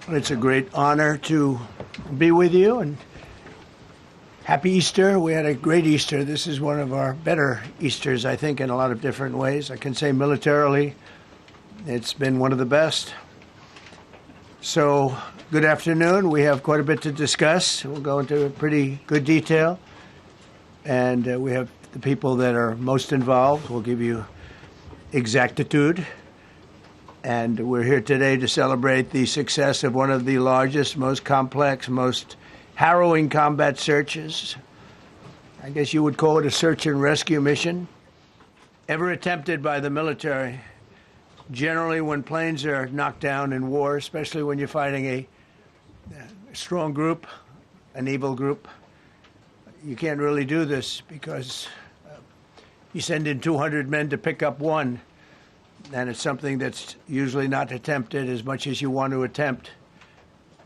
It's a great honor to be with you, and happy Easter. We had a great Easter. This is one of our better Easters, I think, in a lot of different ways. I can say militarily, it's been one of the best. So, good afternoon. We have quite a bit to discuss. We'll go into pretty good detail. And we have the people that are most involved. We'll give you exactitude. And we're here today to celebrate the success of one of the largest, most complex, most harrowing combat searches. I guess you would call it a search and rescue mission ever attempted by the military. Generally, when planes are knocked down in war, especially when you're fighting a strong group, an evil group, you can't really do this because you send in 200 men to pick up one. And it's something that's usually not attempted as much as you want to attempt.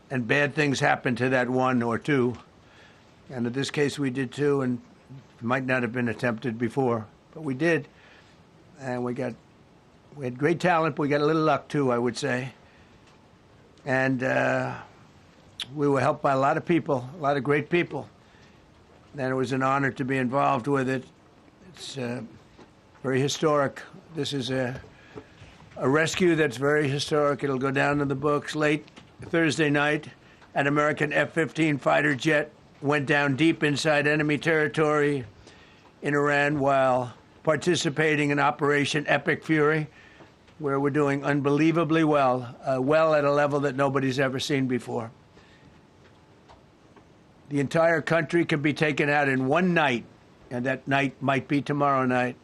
And bad things happen to that one or two. And in this case, we did two, and it might not have been attempted before. But we did. And we had great talent, but we got a little luck, too, I would say. And we were helped by a lot of people, a lot of great people. And it was an honor to be involved with it. It's very historic. This is a rescue that's very historic. It'll go down in the books. Late Thursday night, an American F-15 fighter jet went down deep inside enemy territory in Iran while participating in Operation Epic Fury, where we're doing unbelievably well, well at a level that nobody's ever seen before. The entire country can be taken out in one night, and that night might be tomorrow night.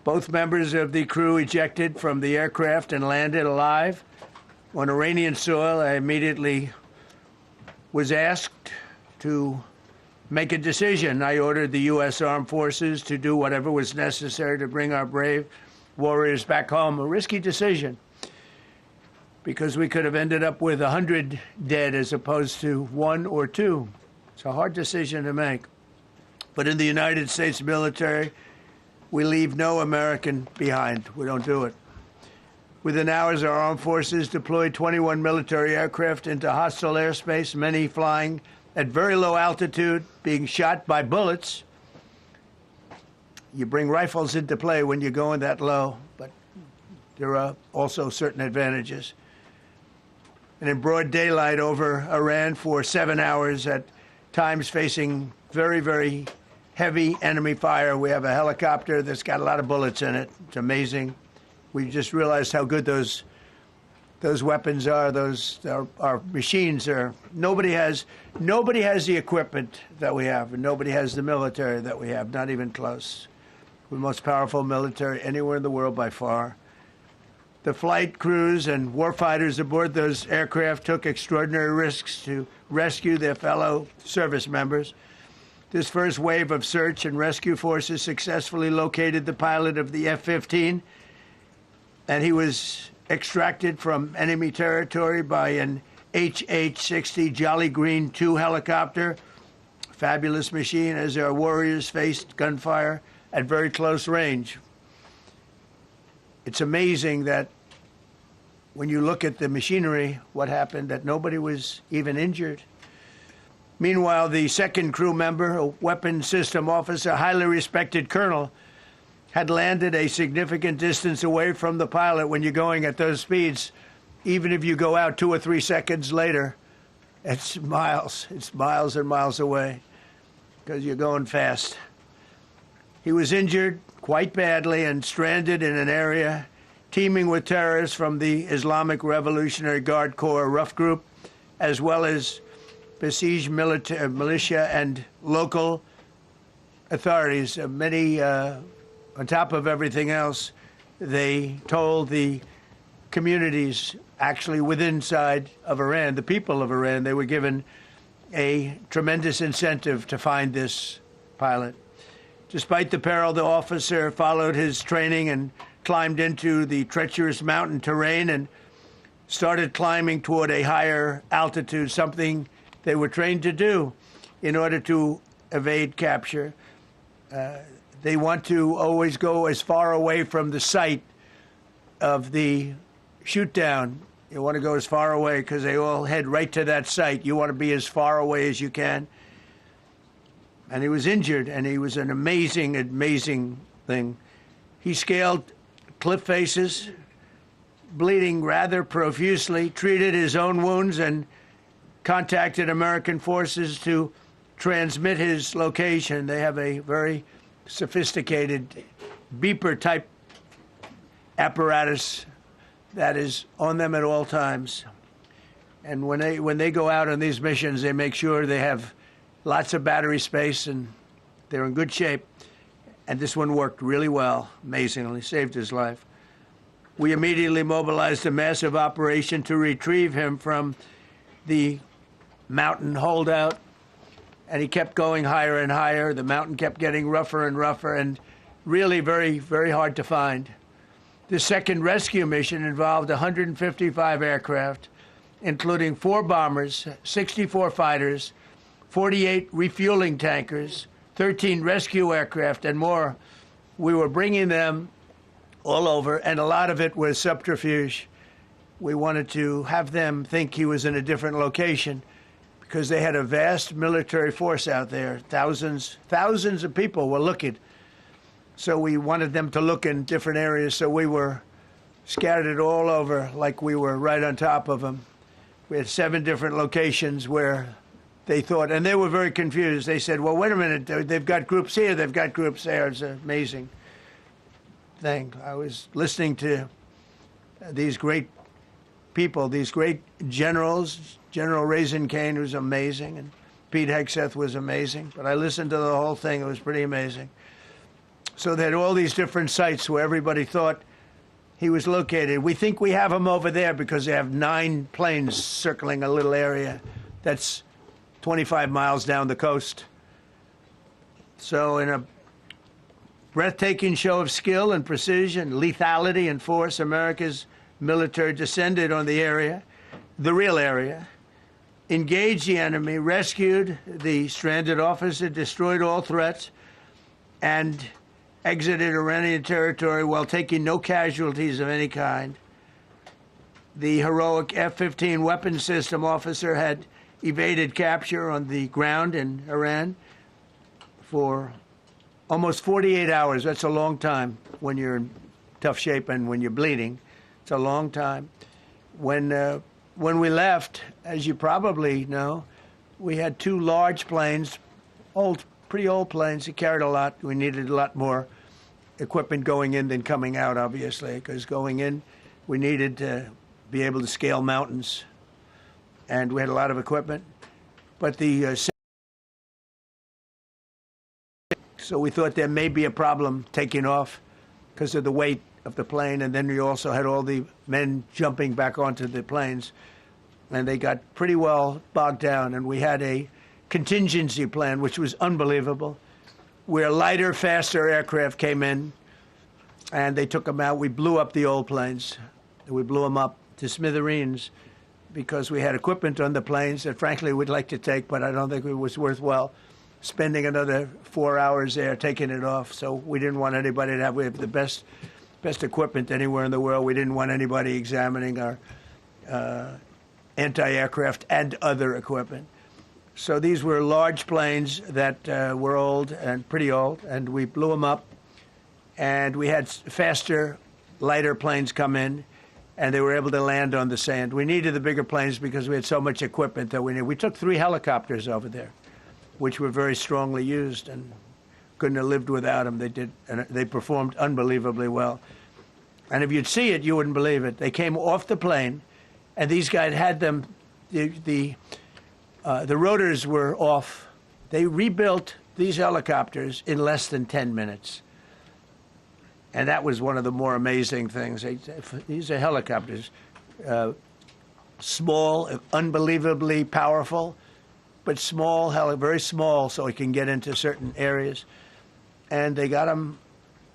Both members of the crew ejected from the aircraft and landed alive on Iranian soil. I immediately was asked to make a decision. I ordered the U.S. Armed Forces to do whatever was necessary to bring our brave warriors back home. A risky decision, because we could have ended up with 100 dead as opposed to one or two. It's a hard decision to make. But in the United States military, we leave no American behind. We don't do it. Within hours, our armed forces deployed 21 military aircraft into hostile airspace, many flying at very low altitude, being shot by bullets. You bring rifles into play when you're going that low, but there are also certain advantages. And in broad daylight over Iran for 7 hours, at times facing very, very heavy enemy fire. We have a helicopter that's got a lot of bullets in it. It's amazing. We just realized how good those weapons are. Our machines are. Nobody has the equipment that we have, and nobody has the military that we have. Not even close. We're the most powerful military anywhere in the world by far. The flight crews and warfighters aboard those aircraft took extraordinary risks to rescue their fellow service members. This first wave of search and rescue forces successfully located the pilot of the F-15, and he was extracted from enemy territory by an HH-60 Jolly Green II helicopter. Fabulous machine as our warriors faced gunfire at very close range. It's amazing that when you look at the machinery, what happened, that nobody was even injured. Meanwhile, the second crew member, a weapons system officer, highly respected colonel, had landed a significant distance away from the pilot. When you're going at those speeds, even if you go out 2 or 3 seconds later, it's miles and miles away because you're going fast. He was injured quite badly and stranded in an area teeming with terrorists from the Islamic Revolutionary Guard Corps rough group, as well as besieged militia and local authorities. Many, on top of everything else, they told the communities actually within inside of Iran, the people of Iran, they were given a tremendous incentive to find this pilot. Despite the peril, the officer followed his training and climbed into the treacherous mountain terrain and started climbing toward a higher altitude, something they were trained to do in order to evade capture. They want to always go as far away from the site of the shoot down You want to go as far away because they all head right to that site. You want to be as far away as you can. And he was injured, and he was an amazing, amazing thing. He scaled cliff faces, bleeding rather profusely, treated his own wounds, and contacted American forces to transmit his location. They have a very sophisticated beeper-type apparatus that is on them at all times. And when they go out on these missions, they make sure they have lots of battery space, and they're in good shape. And this one worked really well, amazingly, saved his life. We immediately mobilized a massive operation to retrieve him from the mountain holdout, and he kept going higher and higher. The mountain kept getting rougher and rougher, and really very, very hard to find. The second rescue mission involved 155 aircraft, including 4 bombers, 64 fighters, 48 refueling tankers, 13 rescue aircraft, and more. We were bringing them all over, and a lot of it was subterfuge. We wanted to have them think he was in a different location because they had a vast military force out there. Thousands of people were looking. So we wanted them to look in different areas, so we were scattered all over like we were right on top of them. We had 7 different locations where they thought, and they were very confused. They said, well, wait a minute, they've got groups here, they've got groups there. It's an amazing thing. I was listening to these great people, these great generals. General Raisin Kane was amazing, and Pete Hegseth was amazing. But I listened to the whole thing. It was pretty amazing. So they had all these different sites where everybody thought he was located. We think we have him over there because they have 9 planes circling a little area that's 25 miles down the coast. So in a breathtaking show of skill and precision, lethality and force, America's military descended on the area, the real area, engaged the enemy, rescued the stranded officer, destroyed all threats, and exited Iranian territory while taking no casualties of any kind. The heroic F-15 weapons system officer had evaded capture on the ground in Iran for almost 48 hours. That's a long time when you're in tough shape and when you're bleeding. It's a long time. When we left, as you probably know, we had 2 large planes, pretty old planes that carried a lot. We needed a lot more equipment going in than coming out, obviously, because going in, we needed to be able to scale mountains, and we had a lot of equipment. But so we thought there may be a problem taking off because of the weight of the plane, and then we also had all the men jumping back onto the planes, and they got pretty well bogged down, and we had a contingency plan, which was unbelievable, where lighter, faster aircraft came in, and they took them out. We blew up the old planes. We blew them up to smithereens because we had equipment on the planes that, frankly, we'd like to take, but I don't think it was worthwhile spending another 4 hours there taking it off. So we didn't want anybody to have, we have the best equipment anywhere in the world. We didn't want anybody examining our anti-aircraft and other equipment. So these were large planes that were old and pretty old, and we blew them up. And we had faster, lighter planes come in, and they were able to land on the sand. We needed the bigger planes because we had so much equipment that we needed. We took 3 helicopters over there, which were very strongly used, and couldn't have lived without them. They did, and they performed unbelievably well. And if you'd see it, you wouldn't believe it. They came off the plane, and these guys had them. The rotors were off. They rebuilt these helicopters in less than 10 minutes. And that was one of the more amazing things. These are helicopters, small, unbelievably powerful, but small, very small, so it can get into certain areas. And they got them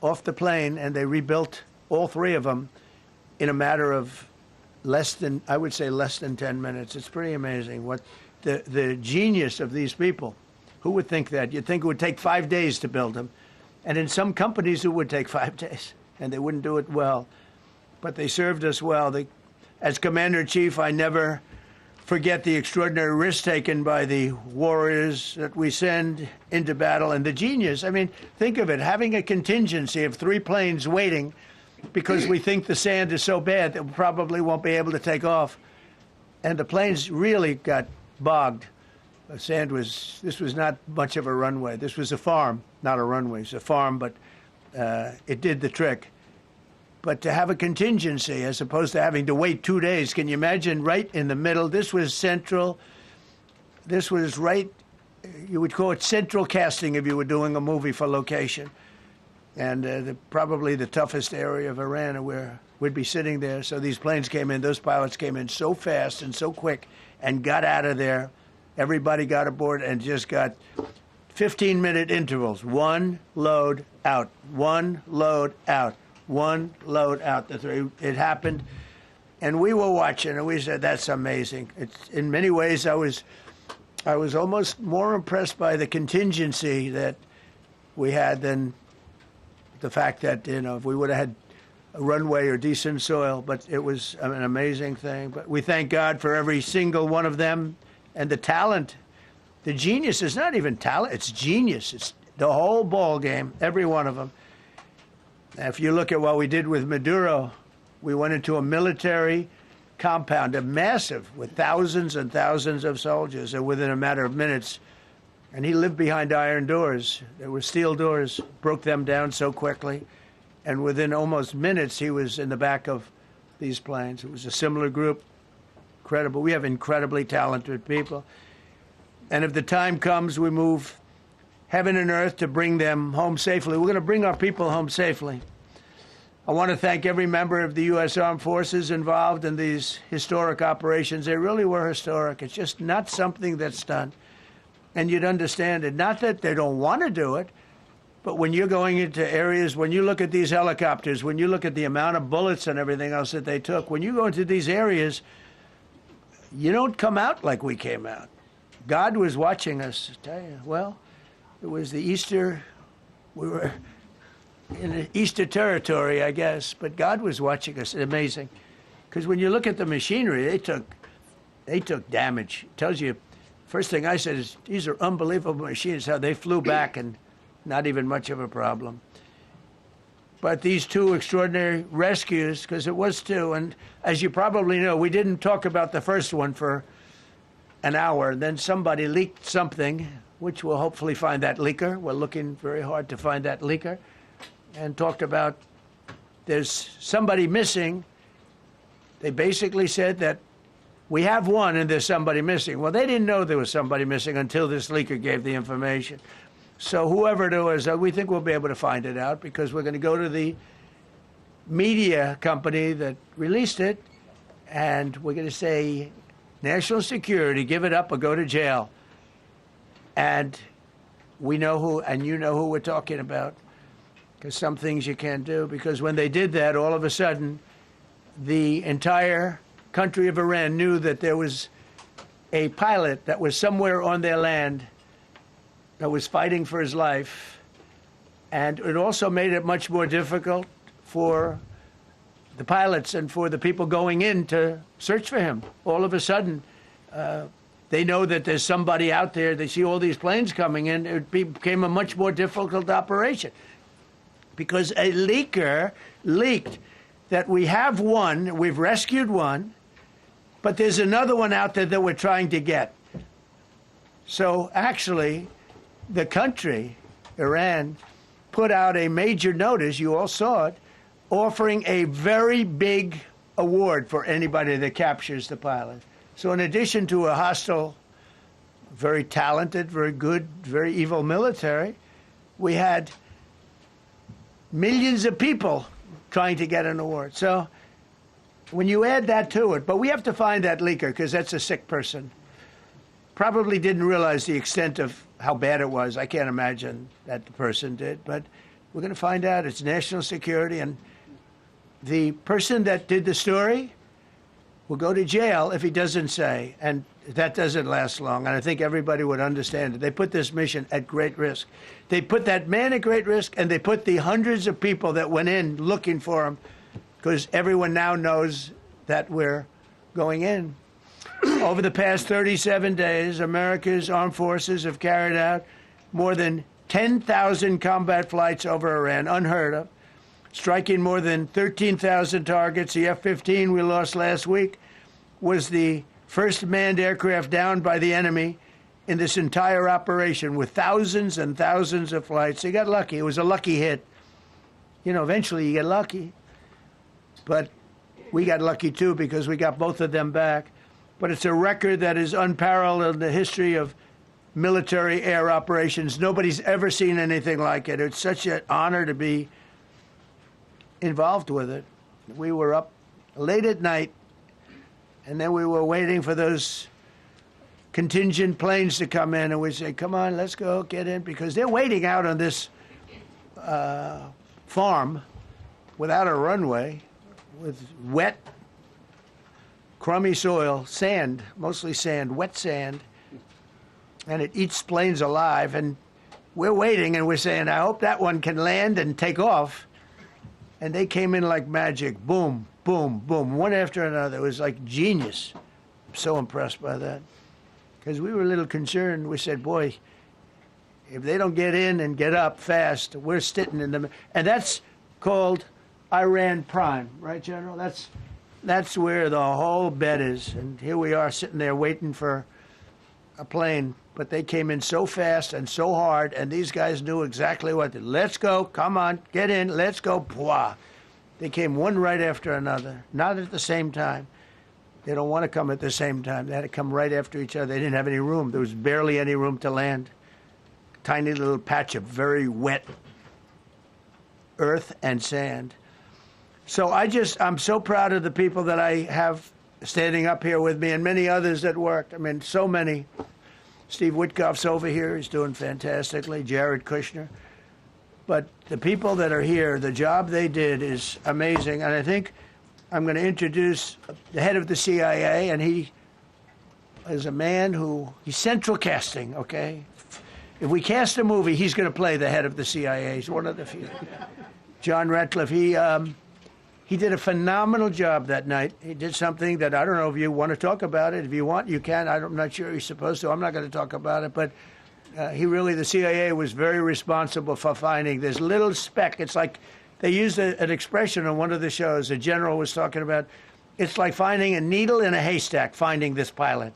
off the plane, and they rebuilt all 3 of them in a matter of less than 10 minutes. It's pretty amazing what the genius of these people. Who would think that? You'd think it would take 5 days to build them. And in some companies, it would take 5 days, and they wouldn't do it well. But they served us well. as Commander-in-Chief, I never forget the extraordinary risk taken by the warriors that we send into battle and the genius. I mean, think of it, having a contingency of 3 planes waiting because we think the sand is so bad that we probably won't be able to take off. And the planes really got bogged. The sand was, this was not much of a runway. This was a farm, not a runway. It's a farm, but it did the trick. But to have a contingency as opposed to having to wait 2 days, can you imagine, right in the middle? This was central. This was right, you would call it central casting if you were doing a movie for location. And probably the toughest area of Iran where we'd be sitting there. So these planes came in, those pilots came in so fast and so quick and got out of there. Everybody got aboard and just got 15-minute intervals. One load out, one load out. One load out the 3. It happened, and we were watching, and we said, "That's amazing." It's in many ways, I was almost more impressed by the contingency that we had than the fact that, you know, if we would have had a runway or decent soil. But it was an amazing thing. But we thank God for every single one of them and the talent, the genius. Is not even talent; it's genius. It's the whole ball game, every one of them. If you look at what we did with Maduro, we went into a military compound, a massive, with thousands and thousands of soldiers, and within a matter of minutes, and he lived behind iron doors. There were steel doors, broke them down so quickly, and within almost minutes, he was in the back of these planes. It was a similar group, incredible. We have incredibly talented people, and if the time comes, we move heaven and earth to bring them home safely. We're going to bring our people home safely. I want to thank every member of the U.S. Armed Forces involved in these historic operations. They really were historic. It's just not something that's done. And you'd understand it. Not that they don't want to do it, but when you're going into areas, when you look at these helicopters, when you look at the amount of bullets and everything else that they took, when you go into these areas, you don't come out like we came out. God was watching us, I tell you. Well, it was the Easter, we were in the Easter territory, I guess, but God was watching us. Amazing. Because when you look at the machinery, they took damage. It tells you, first thing I said is, these are unbelievable machines, how they flew back and not even much of a problem. But these 2 extraordinary rescues, because it was 2, and as you probably know, we didn't talk about the first one for an hour, and then somebody leaked something, which we'll hopefully find that leaker. We're looking very hard to find that leaker. And talked about there's somebody missing. They basically said that we have one and there's somebody missing. Well, they didn't know there was somebody missing until this leaker gave the information. So whoever it was, we think we'll be able to find it out because we're going to go to the media company that released it, and we're going to say, national security, give it up or go to jail. And we know who, and you know who we're talking about, because some things you can't do. Because when they did that, all of a sudden, the entire country of Iran knew that there was a pilot that was somewhere on their land that was fighting for his life. And it also made it much more difficult for the pilots and for the people going in to search for him. All of a sudden, they know that there's somebody out there. They see all these planes coming in. It became a much more difficult operation because a leaker leaked that we have one, we've rescued one, but there's another one out there that we're trying to get. So actually, the country, Iran, put out a major notice, you all saw it, offering a very big award for anybody that captures the pilot. So in addition to a hostile, very talented, very good, very evil military, we had millions of people trying to get an award. So when you add that to it, but we have to find that leaker because that's a sick person. Probably didn't realize the extent of how bad it was. I can't imagine that the person did, but we're going to find out. It's national security, and the person that did the story will go to jail if he doesn't say, and that doesn't last long, and I think everybody would understand it. They put this mission at great risk. They put that man at great risk, and they put the hundreds of people that went in looking for him, because everyone now knows that we're going in. Over the past 37 days, America's armed forces have carried out more than 10,000 combat flights over Iran, unheard of, striking more than 13,000 targets. The F-15 we lost last week was the first manned aircraft downed by the enemy in this entire operation, with thousands and thousands of flights. They got lucky. It was a lucky hit. You know, eventually you get lucky. But we got lucky, too, because we got both of them back. But it's a record that is unparalleled in the history of military air operations. Nobody's ever seen anything like it. It's such an honor to be involved with it. We were up late at night, and then we were waiting for those contingent planes to come in, and we say, come on, let's go, get in, because they're waiting out on this farm without a runway, with wet, crummy soil, sand, mostly sand, wet sand, and it eats planes alive, and we're waiting, and we're saying, I hope that one can land and take off. And they came in like magic, boom, boom, boom, one after another. It was like genius. I'm so impressed by that. Because we were a little concerned. We said, boy, if they don't get in and get up fast, we're sitting in them. And that's called Iran Prime, right, General? That's where the whole bet is. And here we are sitting there waiting for a plane. But they came in so fast and so hard, and these guys knew exactly what to do. Let's go, come on, get in, let's go, pwah. They came one right after another, not at the same time. They don't want to come at the same time. They had to come right after each other. They didn't have any room. There was barely any room to land. Tiny little patch of very wet earth and sand. So I'm so proud of the people that I have standing up here with me, and many others that worked. I mean, so many. Steve Witkoff's over here. He's doing fantastically. Jared Kushner. But the people that are here, the job they did is amazing. And I think I'm going to introduce the head of the CIA, and he is a man he's central casting, okay? If we cast a movie, he's going to play the head of the CIA. He's one of the few. John Ratcliffe, he did a phenomenal job that night. He did something that I don't know if you want to talk about it. If you want, you can. I'm not sure you're supposed to. I'm not going to talk about it. But the CIA was very responsible for finding this little speck. It's like they used an expression on one of the shows. A general was talking about, it's like finding a needle in a haystack, finding this pilot.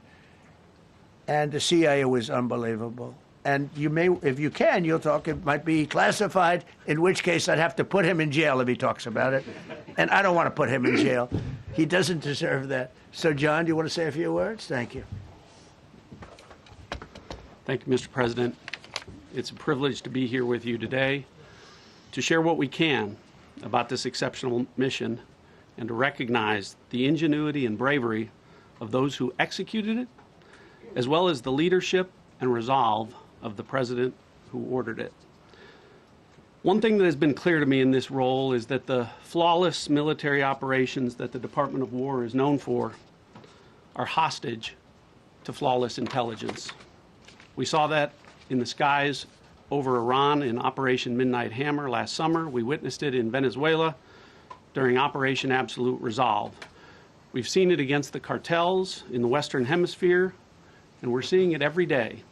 And the CIA was unbelievable. And you may, if you can, you'll talk. It might be classified, in which case I'd have to put him in jail if he talks about it. And I don't want to put him in jail. He doesn't deserve that. So, John, do you want to say a few words? Thank you. Thank you, Mr. President. It's a privilege to be here with you today to share what we can about this exceptional mission and to recognize the ingenuity and bravery of those who executed it, as well as the leadership and resolve of the President who ordered it. One thing that has been clear to me in this role is that the flawless military operations that the Department of War is known for are hostage to flawless intelligence. We saw that in the skies over Iran in Operation Midnight Hammer last summer. We witnessed it in Venezuela during Operation Absolute Resolve. We've seen it against the cartels in the Western Hemisphere, and we're seeing it every day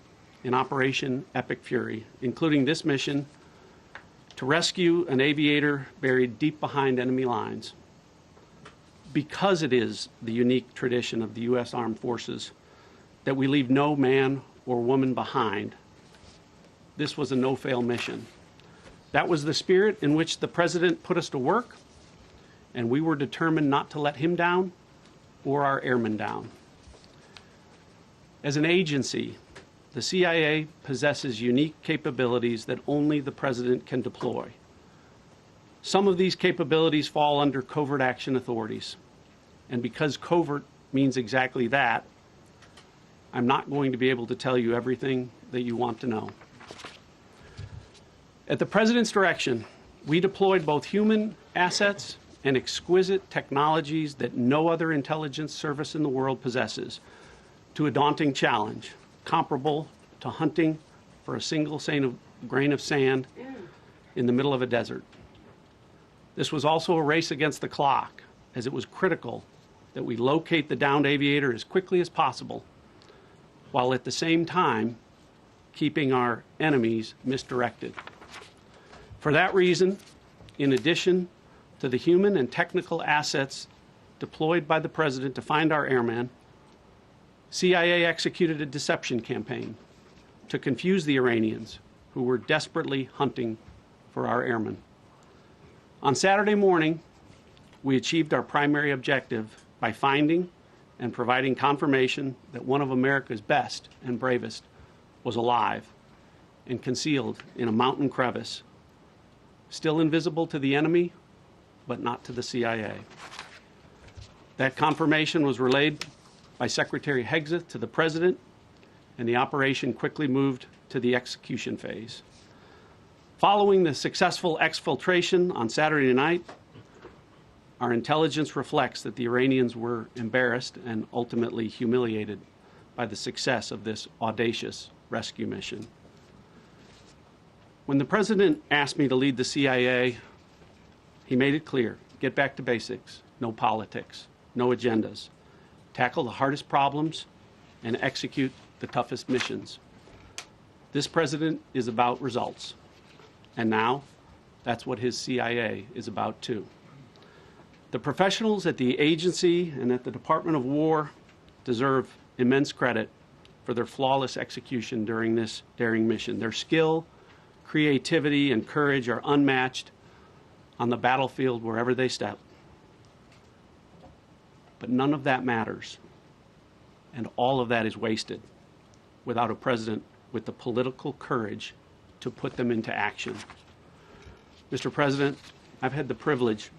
in Operation Epic Fury, including this mission to rescue an aviator buried deep behind enemy lines. Because it is the unique tradition of the U.S. Armed Forces that we leave no man or woman behind, this was a no-fail mission. That was the spirit in which the President put us to work, and we were determined not to let him down or our airmen down. As an agency, the CIA possesses unique capabilities that only the President can deploy. Some of these capabilities fall under covert action authorities. And because covert means exactly that, I'm not going to be able to tell you everything that you want to know. At the President's direction, we deployed both human assets and exquisite technologies that no other intelligence service in the world possesses to a daunting challenge, comparable to hunting for a single grain of sand in the middle of a desert. This was also a race against the clock, as it was critical that we locate the downed aviator as quickly as possible, while at the same time keeping our enemies misdirected. For that reason, in addition to the human and technical assets deployed by the President to find our airman, CIA executed a deception campaign to confuse the Iranians who were desperately hunting for our airmen. On Saturday morning, we achieved our primary objective by finding and providing confirmation that one of America's best and bravest was alive and concealed in a mountain crevice, still invisible to the enemy, but not to the CIA. That confirmation was relayed by Secretary Hegseth to the President, and the operation quickly moved to the execution phase. Following the successful exfiltration on Saturday night, our intelligence reflects that the Iranians were embarrassed and ultimately humiliated by the success of this audacious rescue mission. When the President asked me to lead the CIA, he made it clear: get back to basics, no politics, no agendas, tackle the hardest problems, and execute the toughest missions. This President is about results, and now that's what his CIA is about too. The professionals at the agency and at the Department of War deserve immense credit for their flawless execution during this daring mission. Their skill, creativity, and courage are unmatched on the battlefield wherever they step. But none of that matters, and all of that is wasted without a president with the political courage to put them into action. Mr. President, I've had the privilege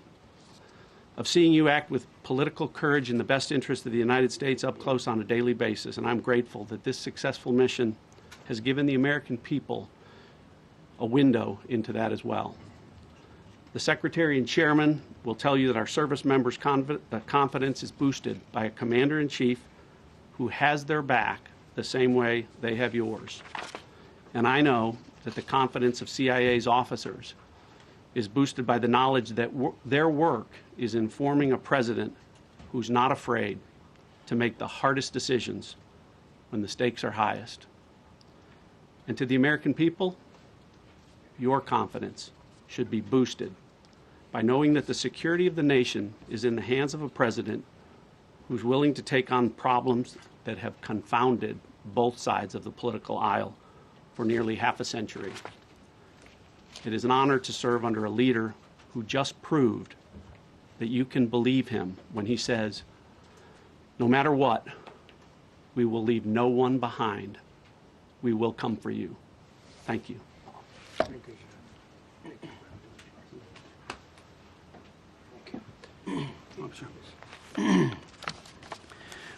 of seeing you act with political courage in the best interest of the United States up close on a daily basis, and I'm grateful that this successful mission has given the American people a window into that as well. The Secretary and Chairman will tell you that our service members' confidence is boosted by a Commander-in-Chief who has their back the same way they have yours. And I know that the confidence of CIA's officers is boosted by the knowledge that their work is informing a president who's not afraid to make the hardest decisions when the stakes are highest. And to the American people, your confidence should be boosted by knowing that the security of the nation is in the hands of a president who's willing to take on problems that have confounded both sides of the political aisle for nearly half a century. It is an honor to serve under a leader who just proved that you can believe him when he says, no matter what, we will leave no one behind. We will come for you. Thank you. Thank you.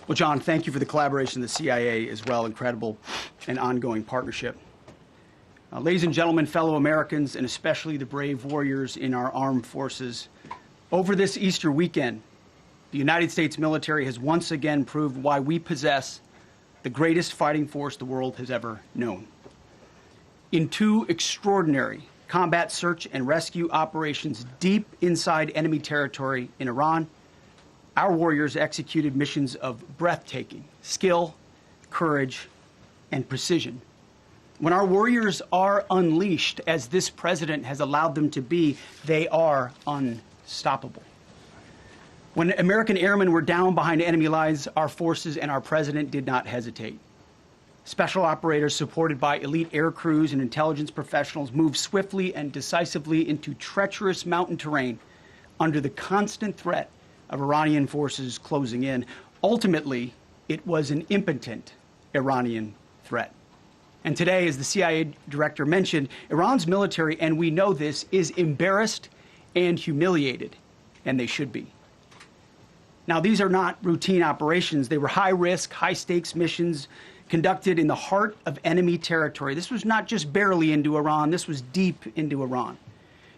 Well, John, thank you for the collaboration of the CIA as well. Incredible and ongoing partnership. Ladies and gentlemen, fellow Americans, and especially the brave warriors in our armed forces, over this Easter weekend, the United States military has once again proved why we possess the greatest fighting force the world has ever known. In two extraordinary combat search and rescue operations deep inside enemy territory in Iran, our warriors executed missions of breathtaking skill, courage, and precision. When our warriors are unleashed, as this president has allowed them to be, they are unstoppable. When American airmen were down behind enemy lines, our forces and our president did not hesitate. Special operators supported by elite air crews and intelligence professionals moved swiftly and decisively into treacherous mountain terrain under the constant threat of Iranian forces closing in. Ultimately, it was an impotent Iranian threat. And today, as the CIA director mentioned, Iran's military, and we know this, is embarrassed and humiliated, and they should be. Now, these are not routine operations. They were high-risk, high-stakes missions conducted in the heart of enemy territory. This was not just barely into Iran. This was deep into Iran,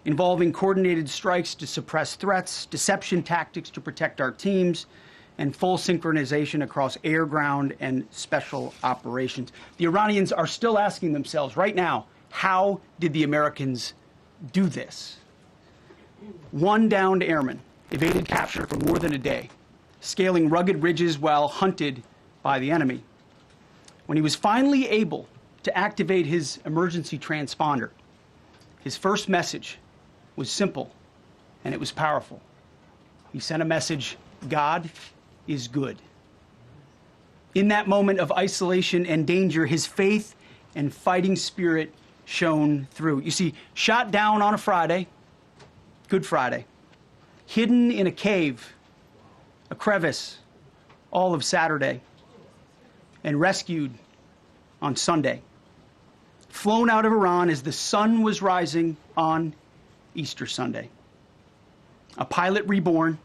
involving coordinated strikes to suppress threats, deception tactics to protect our teams, and full synchronization across air, ground, and special operations. The Iranians are still asking themselves right now, how did the Americans do this? One downed airman evaded capture for more than a day, scaling rugged ridges while hunted by the enemy. When he was finally able to activate his emergency transponder, his first message was simple, and it was powerful. He sent a message, "God is good." In that moment of isolation and danger, his faith and fighting spirit shone through. You see, shot down on a Friday, Good Friday, hidden in a cave, a crevice, all of Saturday, and rescued on Sunday. Flown out of Iran as the sun was rising on Easter Sunday. A pilot reborn,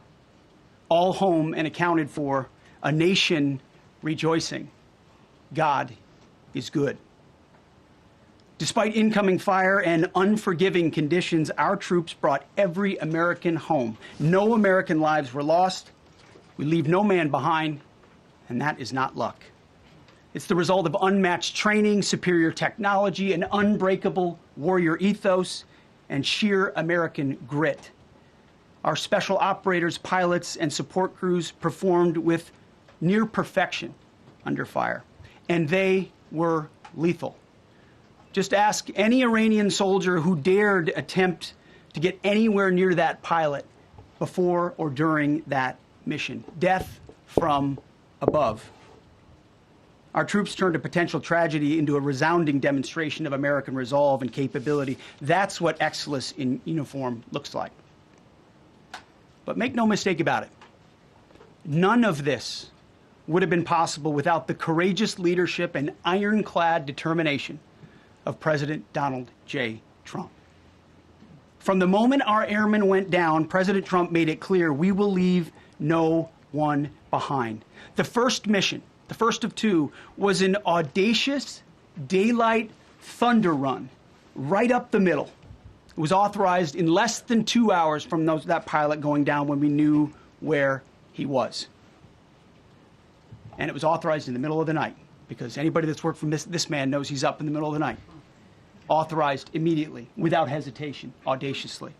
all home and accounted for, a nation rejoicing. God is good. Despite incoming fire and unforgiving conditions, our troops brought every American home. No American lives were lost. We leave no man behind, and that is not luck. It's the result of unmatched training, superior technology, an unbreakable warrior ethos, and sheer American grit. Our special operators, pilots, and support crews performed with near perfection under fire, and they were lethal. Just ask any Iranian soldier who dared attempt to get anywhere near that pilot before or during that mission. Death from above. Our troops turned a potential tragedy into a resounding demonstration of American resolve and capability. That's what excellence in uniform looks like. But make no mistake about it. None of this would have been possible without the courageous leadership and ironclad determination of President Donald J. Trump. From the moment our airmen went down, President Trump made it clear we will leave no one behind. The first mission, the first of two, was an audacious daylight thunder run right up the middle. It was authorized in less than 2 hours from that pilot going down when we knew where he was. And it was authorized in the middle of the night, because anybody that's worked for this man knows he's up in the middle of the night. Authorized immediately, without hesitation, audaciously.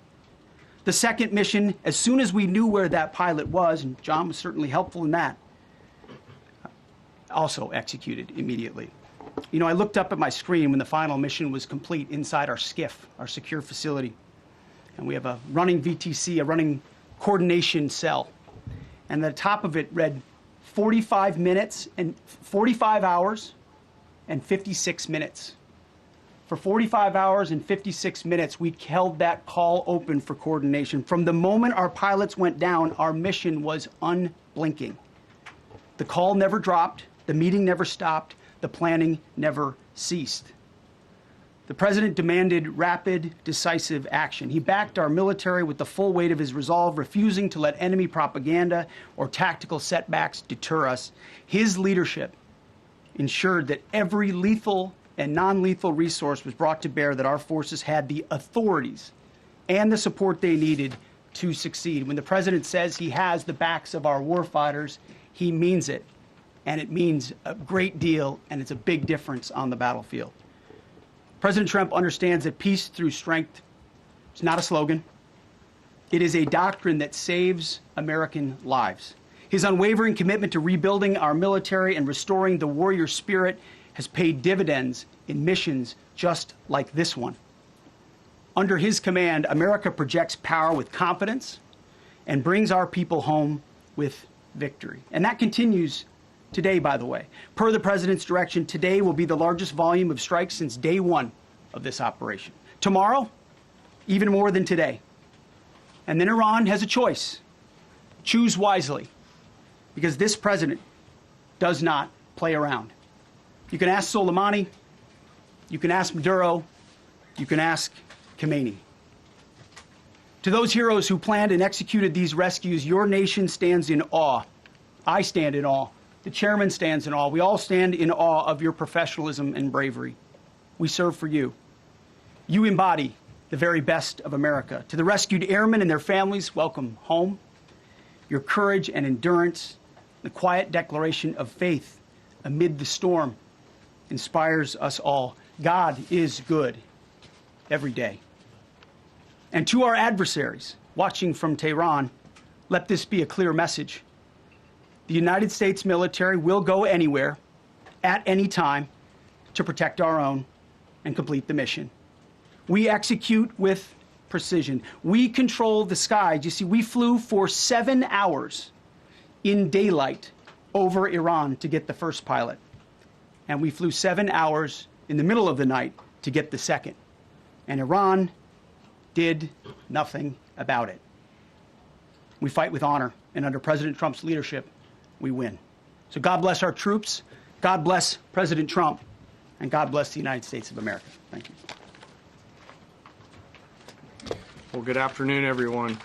The second mission, as soon as we knew where that pilot was, and John was certainly helpful in that, also executed immediately. You know, I looked up at my screen when the final mission was complete inside our SCIF, our secure facility. And we have a running VTC, a running coordination cell. And the top of it read 45 hours and 56 minutes. For 45 hours and 56 minutes, we held that call open for coordination. From the moment our pilots went down, our mission was unblinking. The call never dropped, the meeting never stopped, the planning never ceased. The president demanded rapid, decisive action. He backed our military with the full weight of his resolve, refusing to let enemy propaganda or tactical setbacks deter us. His leadership ensured that every lethal and non-lethal resource was brought to bear, that our forces had the authorities and the support they needed to succeed. When the president says he has the backs of our warfighters, he means it. And it means a great deal, and it's a big difference on the battlefield. President Trump understands that peace through strength is not a slogan. It is a doctrine that saves American lives. His unwavering commitment to rebuilding our military and restoring the warrior spirit has paid dividends in missions just like this one. Under his command, America projects power with confidence and brings our people home with victory. And that continues today, by the way. Per the president's direction, today will be the largest volume of strikes since day one of this operation. Tomorrow, even more than today. And then Iran has a choice. Choose wisely, because this president does not play around. You can ask Soleimani, you can ask Maduro, you can ask Khomeini. To those heroes who planned and executed these rescues, your nation stands in awe. I stand in awe. The chairman stands in awe. We all stand in awe of your professionalism and bravery. We serve for you. You embody the very best of America. To the rescued airmen and their families, welcome home. Your courage and endurance, the quiet declaration of faith amid the storm, inspires us all. God is good every day. And to our adversaries watching from Tehran, let this be a clear message. The United States military will go anywhere, at any time, to protect our own and complete the mission. We execute with precision. We control the skies. You see, we flew for 7 hours in daylight over Iran to get the first pilot. And we flew 7 hours in the middle of the night to get the second. And Iran did nothing about it. We fight with honor, and under President Trump's leadership, we win. So God bless our troops, God bless President Trump, and God bless the United States of America. Thank you. Well, good afternoon, everyone.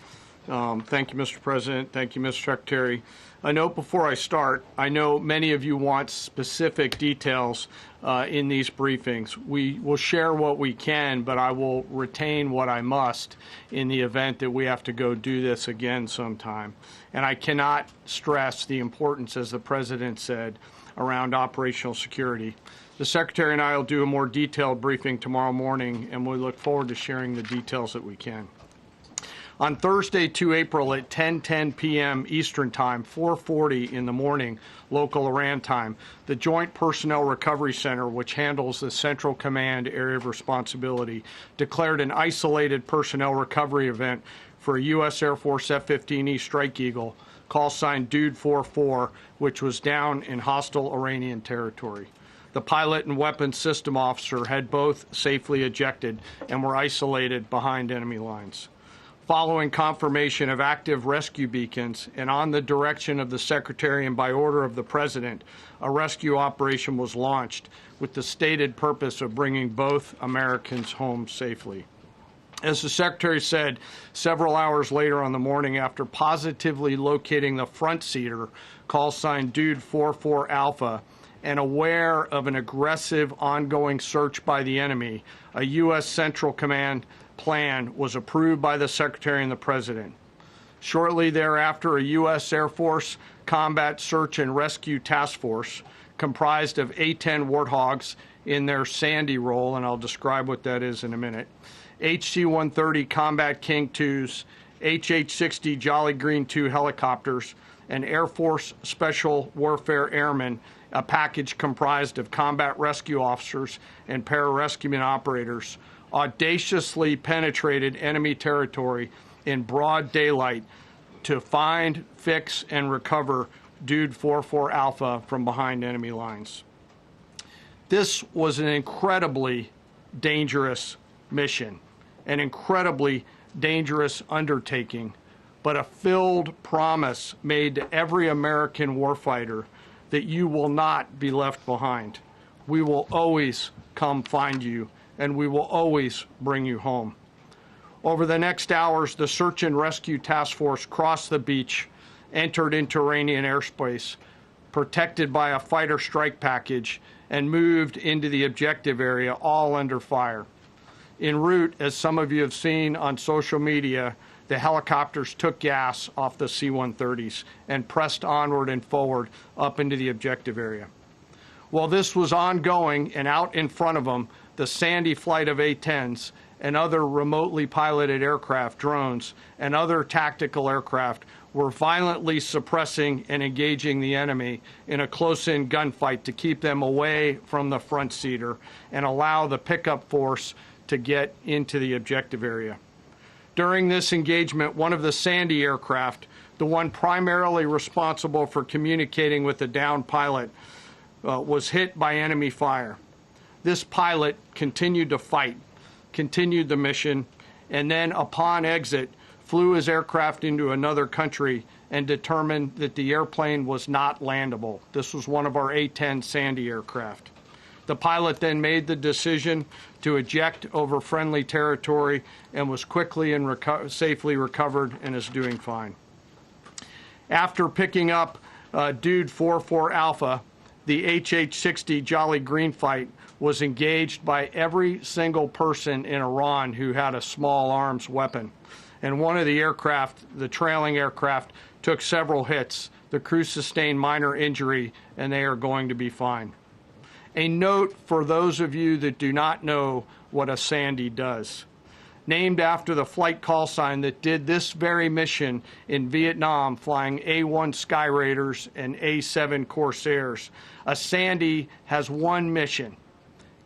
Thank you, Mr. President. Thank you, Mr. Secretary. A note before I start, I know many of you want specific details in these briefings. We will share what we can, but I will retain what I must in the event that we have to go do this again sometime. And I cannot stress the importance, as the President said, around operational security. The Secretary and I will do a more detailed briefing tomorrow morning, and we look forward to sharing the details that we can. On Thursday, 2 April at 10:10 p.m. Eastern Time, 4:40 in the morning, local Iran time, the Joint Personnel Recovery Center, which handles the Central Command area of responsibility, declared an isolated personnel recovery event for a U.S. Air Force F-15E Strike Eagle, call sign Dude 44, which was down in hostile Iranian territory. The pilot and weapons system officer had both safely ejected and were isolated behind enemy lines. Following confirmation of active rescue beacons and on the direction of the Secretary and by order of the President, a rescue operation was launched with the stated purpose of bringing both Americans home safely. As the Secretary said, several hours later on the morning, after positively locating the front seater, call sign Dude 44 Alpha, and aware of an aggressive ongoing search by the enemy, a U.S. Central Command plan was approved by the Secretary and the President. Shortly thereafter, a U.S. Air Force Combat Search and Rescue Task Force, comprised of A-10 Warthogs in their Sandy role, and I'll describe what that is in a minute, HC-130 Combat King IIs, HH-60 Jolly Green II helicopters, and Air Force Special Warfare Airmen, a package comprised of combat rescue officers and pararescueman operators, audaciously penetrated enemy territory in broad daylight to find, fix, and recover Dude 44 Alpha from behind enemy lines. This was an incredibly dangerous mission, an incredibly dangerous undertaking, but a filled promise made to every American warfighter that you will not be left behind. We will always come find you, and we will always bring you home. Over the next hours, the Search and Rescue Task Force crossed the beach, entered into Iranian airspace, protected by a fighter strike package, and moved into the objective area, all under fire. En route, as some of you have seen on social media, the helicopters took gas off the C-130s and pressed onward and forward up into the objective area. While this was ongoing and out in front of them, the Sandy flight of A-10s and other remotely piloted aircraft, drones, and other tactical aircraft were violently suppressing and engaging the enemy in a close-in gunfight to keep them away from the front seater and allow the pickup force to get into the objective area. During this engagement, one of the Sandy aircraft, the one primarily responsible for communicating with the downed pilot, was hit by enemy fire. This pilot continued to fight, continued the mission, and then upon exit, flew his aircraft into another country and determined that the airplane was not landable. This was one of our A-10 Sandy aircraft. The pilot then made the decision to eject over friendly territory and was quickly and safely recovered and is doing fine. After picking up Dude 44 Alpha, the HH-60 Jolly Green fight was engaged by every single person in Iran who had a small arms weapon. And one of the aircraft, the trailing aircraft, took several hits. The crew sustained minor injury, and they are going to be fine. A note for those of you that do not know what a Sandy does. named after the flight call sign that did this very mission in Vietnam, flying A-1 Sky Raiders and A-7 Corsairs. A Sandy has one mission: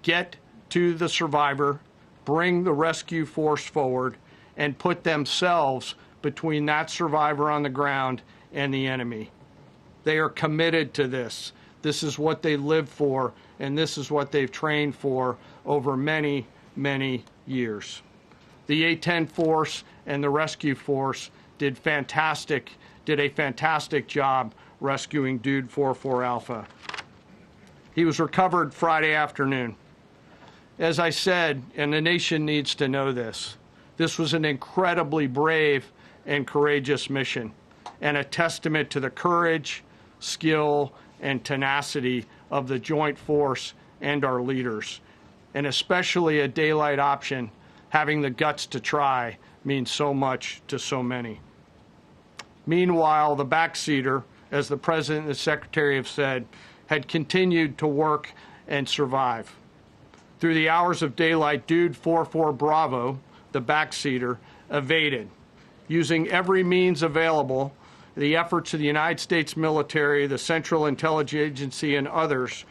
get to the survivor, bring the rescue force forward, and put themselves between that survivor on the ground and the enemy. They are committed to this. This is what they live for, and this is what they've trained for over many, many years. The A-10 force and the rescue force did a fantastic job rescuing Dude 44 Alpha. He was recovered Friday afternoon. As I said, and the nation needs to know this, this was an incredibly brave and courageous mission, and a testament to the courage, skill, and tenacity of the Joint Force and our leaders. And especially a daylight option, having the guts to try, means so much to so many. Meanwhile, the backseater, as the President and the Secretary have said, had continued to work and survive. Through the hours of daylight, Dude 44 Bravo, the backseater, evaded. Using every means available, the efforts of the United States military, the Central Intelligence Agency, and others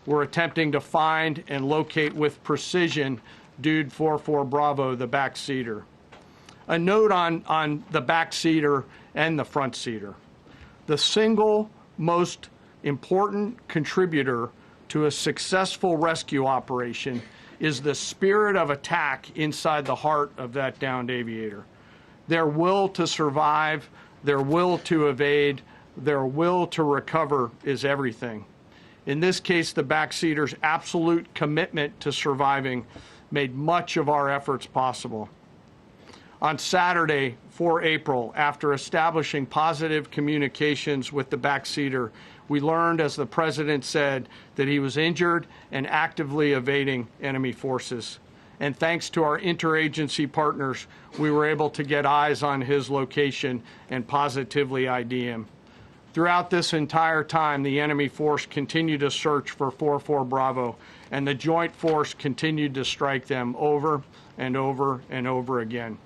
were attempting to find and locate with precision Dude 44 Bravo, the backseater. A note on the backseater and the front seater. The single most important contributor to a successful rescue operation is the spirit of attack inside the heart of that downed aviator. Their will to survive, their will to evade, their will to recover is everything. In this case, the backseater's absolute commitment to surviving made much of our efforts possible. On Saturday, 4 April, after establishing positive communications with the backseater, we learned, as the President said, that he was injured and actively evading enemy forces. And thanks to our interagency partners, we were able to get eyes on his location and positively ID him. Throughout this entire time, the enemy force continued to search for 44 Bravo, and the Joint Force continued to strike them over and over and over again.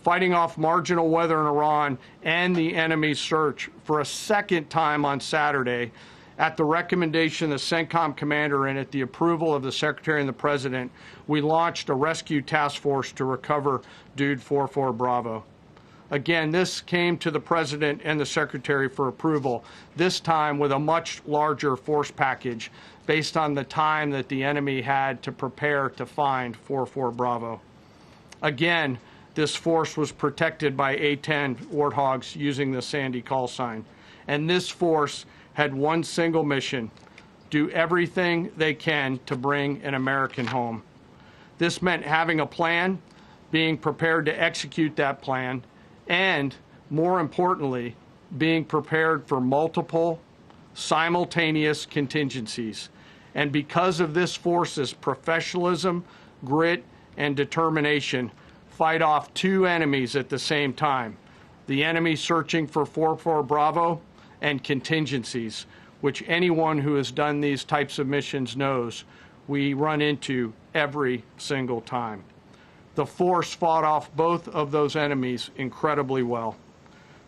Fighting off marginal weather in Iran and the enemy's search for a second time on Saturday, at the recommendation of the CENTCOM commander and at the approval of the Secretary and the President, we launched a rescue task force to recover Dude 44 Bravo. Again, this came to the President and the Secretary for approval, this time with a much larger force package based on the time that the enemy had to prepare to find 44 Bravo. Again, this force was protected by A-10 Warthogs using the Sandy call sign. And this force had one single mission: do everything they can to bring an American home. This meant having a plan, being prepared to execute that plan, and, more importantly, being prepared for multiple, simultaneous contingencies. And because of this force's professionalism, grit, and determination, fight off two enemies at the same time: the enemy searching for 44 Bravo and contingencies, which anyone who has done these types of missions knows we run into every single time. The force fought off both of those enemies incredibly well.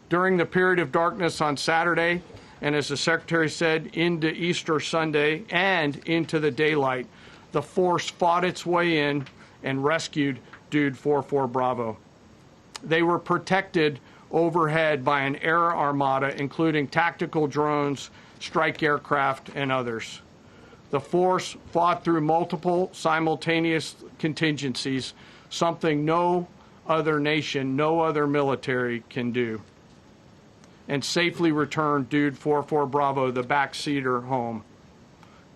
During the period of darkness on Saturday, and as the Secretary said, into Easter Sunday and into the daylight, the force fought its way in and rescued Dude 44 Bravo. They were protected overhead by an air armada, including tactical drones, strike aircraft, and others. The force fought through multiple simultaneous contingencies, something no other nation, no other military can do, and safely returned Dude 44 Bravo, the backseater, home,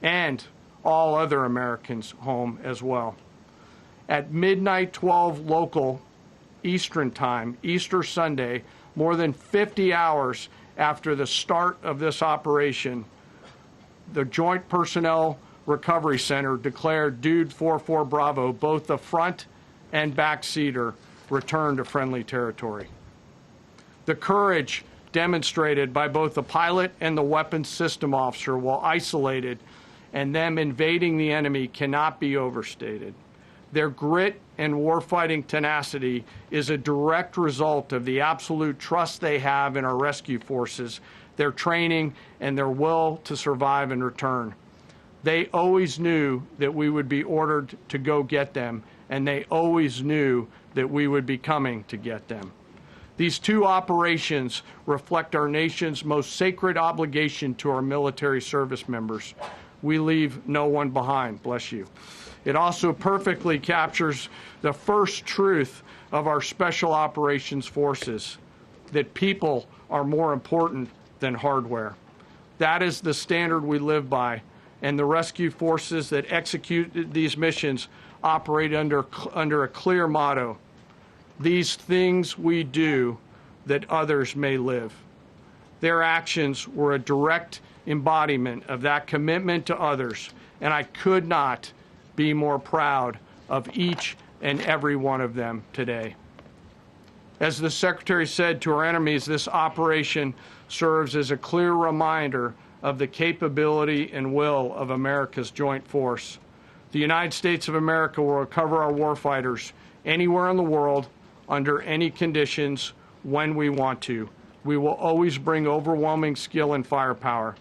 and all other Americans home as well. At midnight 12 local Eastern Time, Easter Sunday, more than 50 hours after the start of this operation, the Joint Personnel Recovery Center declared Dude 44 Bravo, both the front and back seater, returned to friendly territory. The courage demonstrated by both the pilot and the weapons system officer while isolated and them invading the enemy cannot be overstated. Their grit and warfighting tenacity is a direct result of the absolute trust they have in our rescue forces, their training, and their will to survive and return. They always knew that we would be ordered to go get them, and they always knew that we would be coming to get them. These two operations reflect our nation's most sacred obligation to our military service members. We leave no one behind, bless you. It also perfectly captures the first truth of our Special Operations Forces, that people are more important than hardware. That is the standard we live by, and the rescue forces that execute these missions operate under a clear motto: these things we do that others may live. Their actions were a direct embodiment of that commitment to others, and I could not be more proud of each and every one of them today. As the Secretary said to our enemies, this operation serves as a clear reminder of the capability and will of America's joint force. The United States of America will recover our warfighters anywhere in the world, under any conditions, when we want to. We will always bring overwhelming skill and firepower.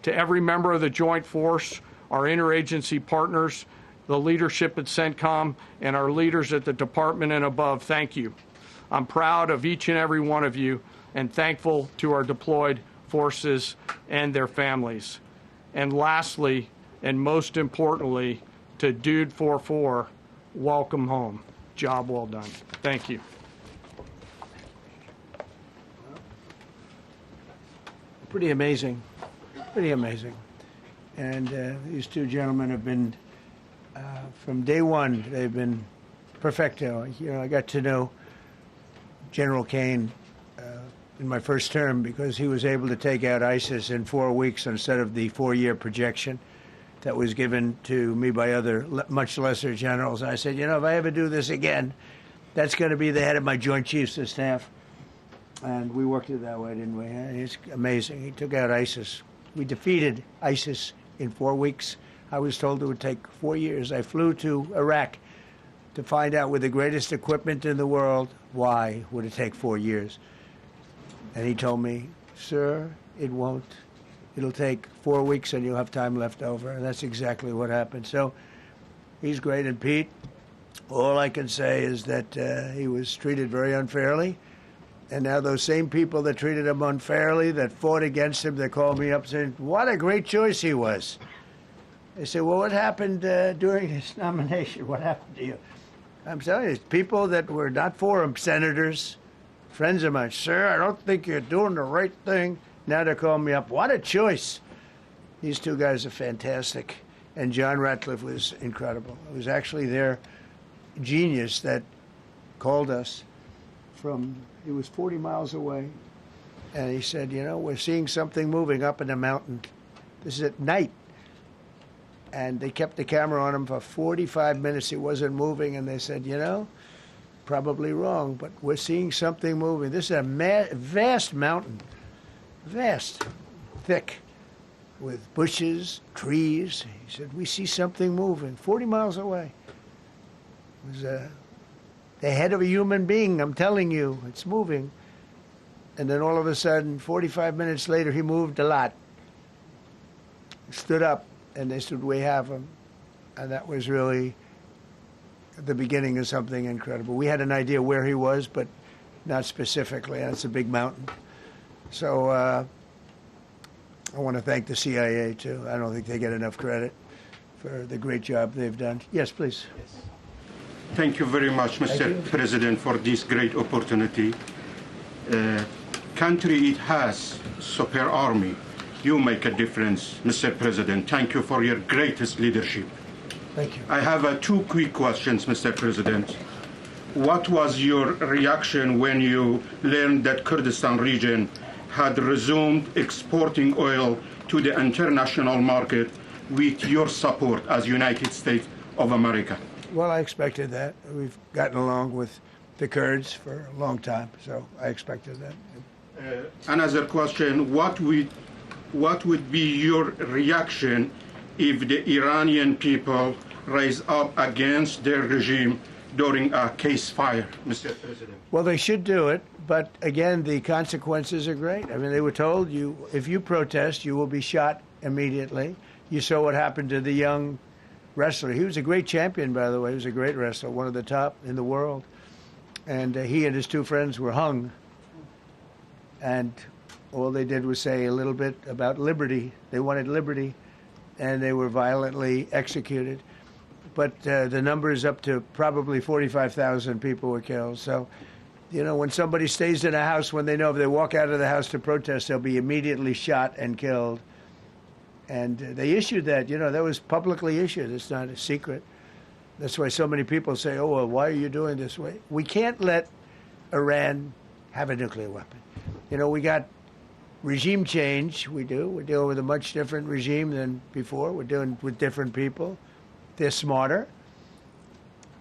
To every member of the joint force, our interagency partners, the leadership at CENTCOM, and our leaders at the department and above, thank you. I'm proud of each and every one of you, and thankful to our deployed forces and their families. And lastly, and most importantly, to Dude 44, welcome home. Job well done. Thank you. Pretty amazing. Pretty amazing. And these two gentlemen have been, from day one, they've been perfecto. You know, I got to know General Kane in my first term because he was able to take out ISIS in 4 weeks instead of the 4-year projection that was given to me by other much lesser generals. I said, you know, if I ever do this again, that's going to be the head of my Joint Chiefs of Staff. And we worked it that way, didn't we? It's amazing. He took out ISIS. We defeated ISIS in 4 weeks. I was told it would take 4 years. I flew to Iraq to find out, with the greatest equipment in the world, why would it take 4 years? And he told me, sir, it won't. It'll take 4 weeks and you'll have time left over. And that's exactly what happened. So he's great. And Pete, all I can say is that he was treated very unfairly. And now those same people that treated him unfairly, that fought against him, they called me up saying, what a great choice he was. They said, well, what happened during his nomination? What happened to you? I'm telling you, people that were not for him, senators, friends of mine, sir, I don't think you're doing the right thing. Now they're calling me up. What a choice. These two guys are fantastic. And John Ratcliffe was incredible. It was actually their genius that called us from, he was 40 miles away. And he said, you know, we're seeing something moving up in the mountain. This is at night. And they kept the camera on him for 45 minutes. It wasn't moving. And they said, you know, probably wrong, but we're seeing something moving. This is a vast mountain, vast, thick, with bushes, trees. He said, we see something moving 40 miles away. It was the head of a human being, I'm telling you, it's moving. And then all of a sudden, 45 minutes later, he moved a lot. Stood up, and they said, we have him. And that was really the beginning of something incredible. We had an idea where he was, but not specifically. That's a big mountain. So I want to thank the CIA, too. I don't think they get enough credit for the great job they've done. Yes, please. Yes. Thank you very much, Mr. President, for this great opportunity. Country, it has super army. You make a difference, Mr. President. Thank you for your greatest leadership. Thank you. I have 2 quick questions, Mr. President. What was your reaction when you learned that Kurdistan region had resumed exporting oil to the international market with your support as United States of America? Well, I expected that. We've gotten along with the Kurds for a long time, so I expected that. Another question, what would be your reaction if the Iranian people rise up against their regime during a ceasefire, Mr. President? Well, they should do it, but again, the consequences are great. I mean, they were told if you protest, you will be shot immediately. You saw what happened to the young wrestler. He was a great champion, by the way. He was a great wrestler, one of the top in the world. And he and his two friends were hung. And all they did was say a little bit about liberty. They wanted liberty, and they were violently executed. But the number is up to probably 45,000 people were killed. So, you know, when somebody stays in a house, when they know if they walk out of the house to protest, they'll be immediately shot and killed. And they issued that, you know, that was publicly issued. It's not a secret. That's why so many people say, oh, well, why are you doing this way? We can't let Iran have a nuclear weapon. You know, we got regime change. We do. We're dealing with a much different regime than before. We're dealing with different people. They're smarter.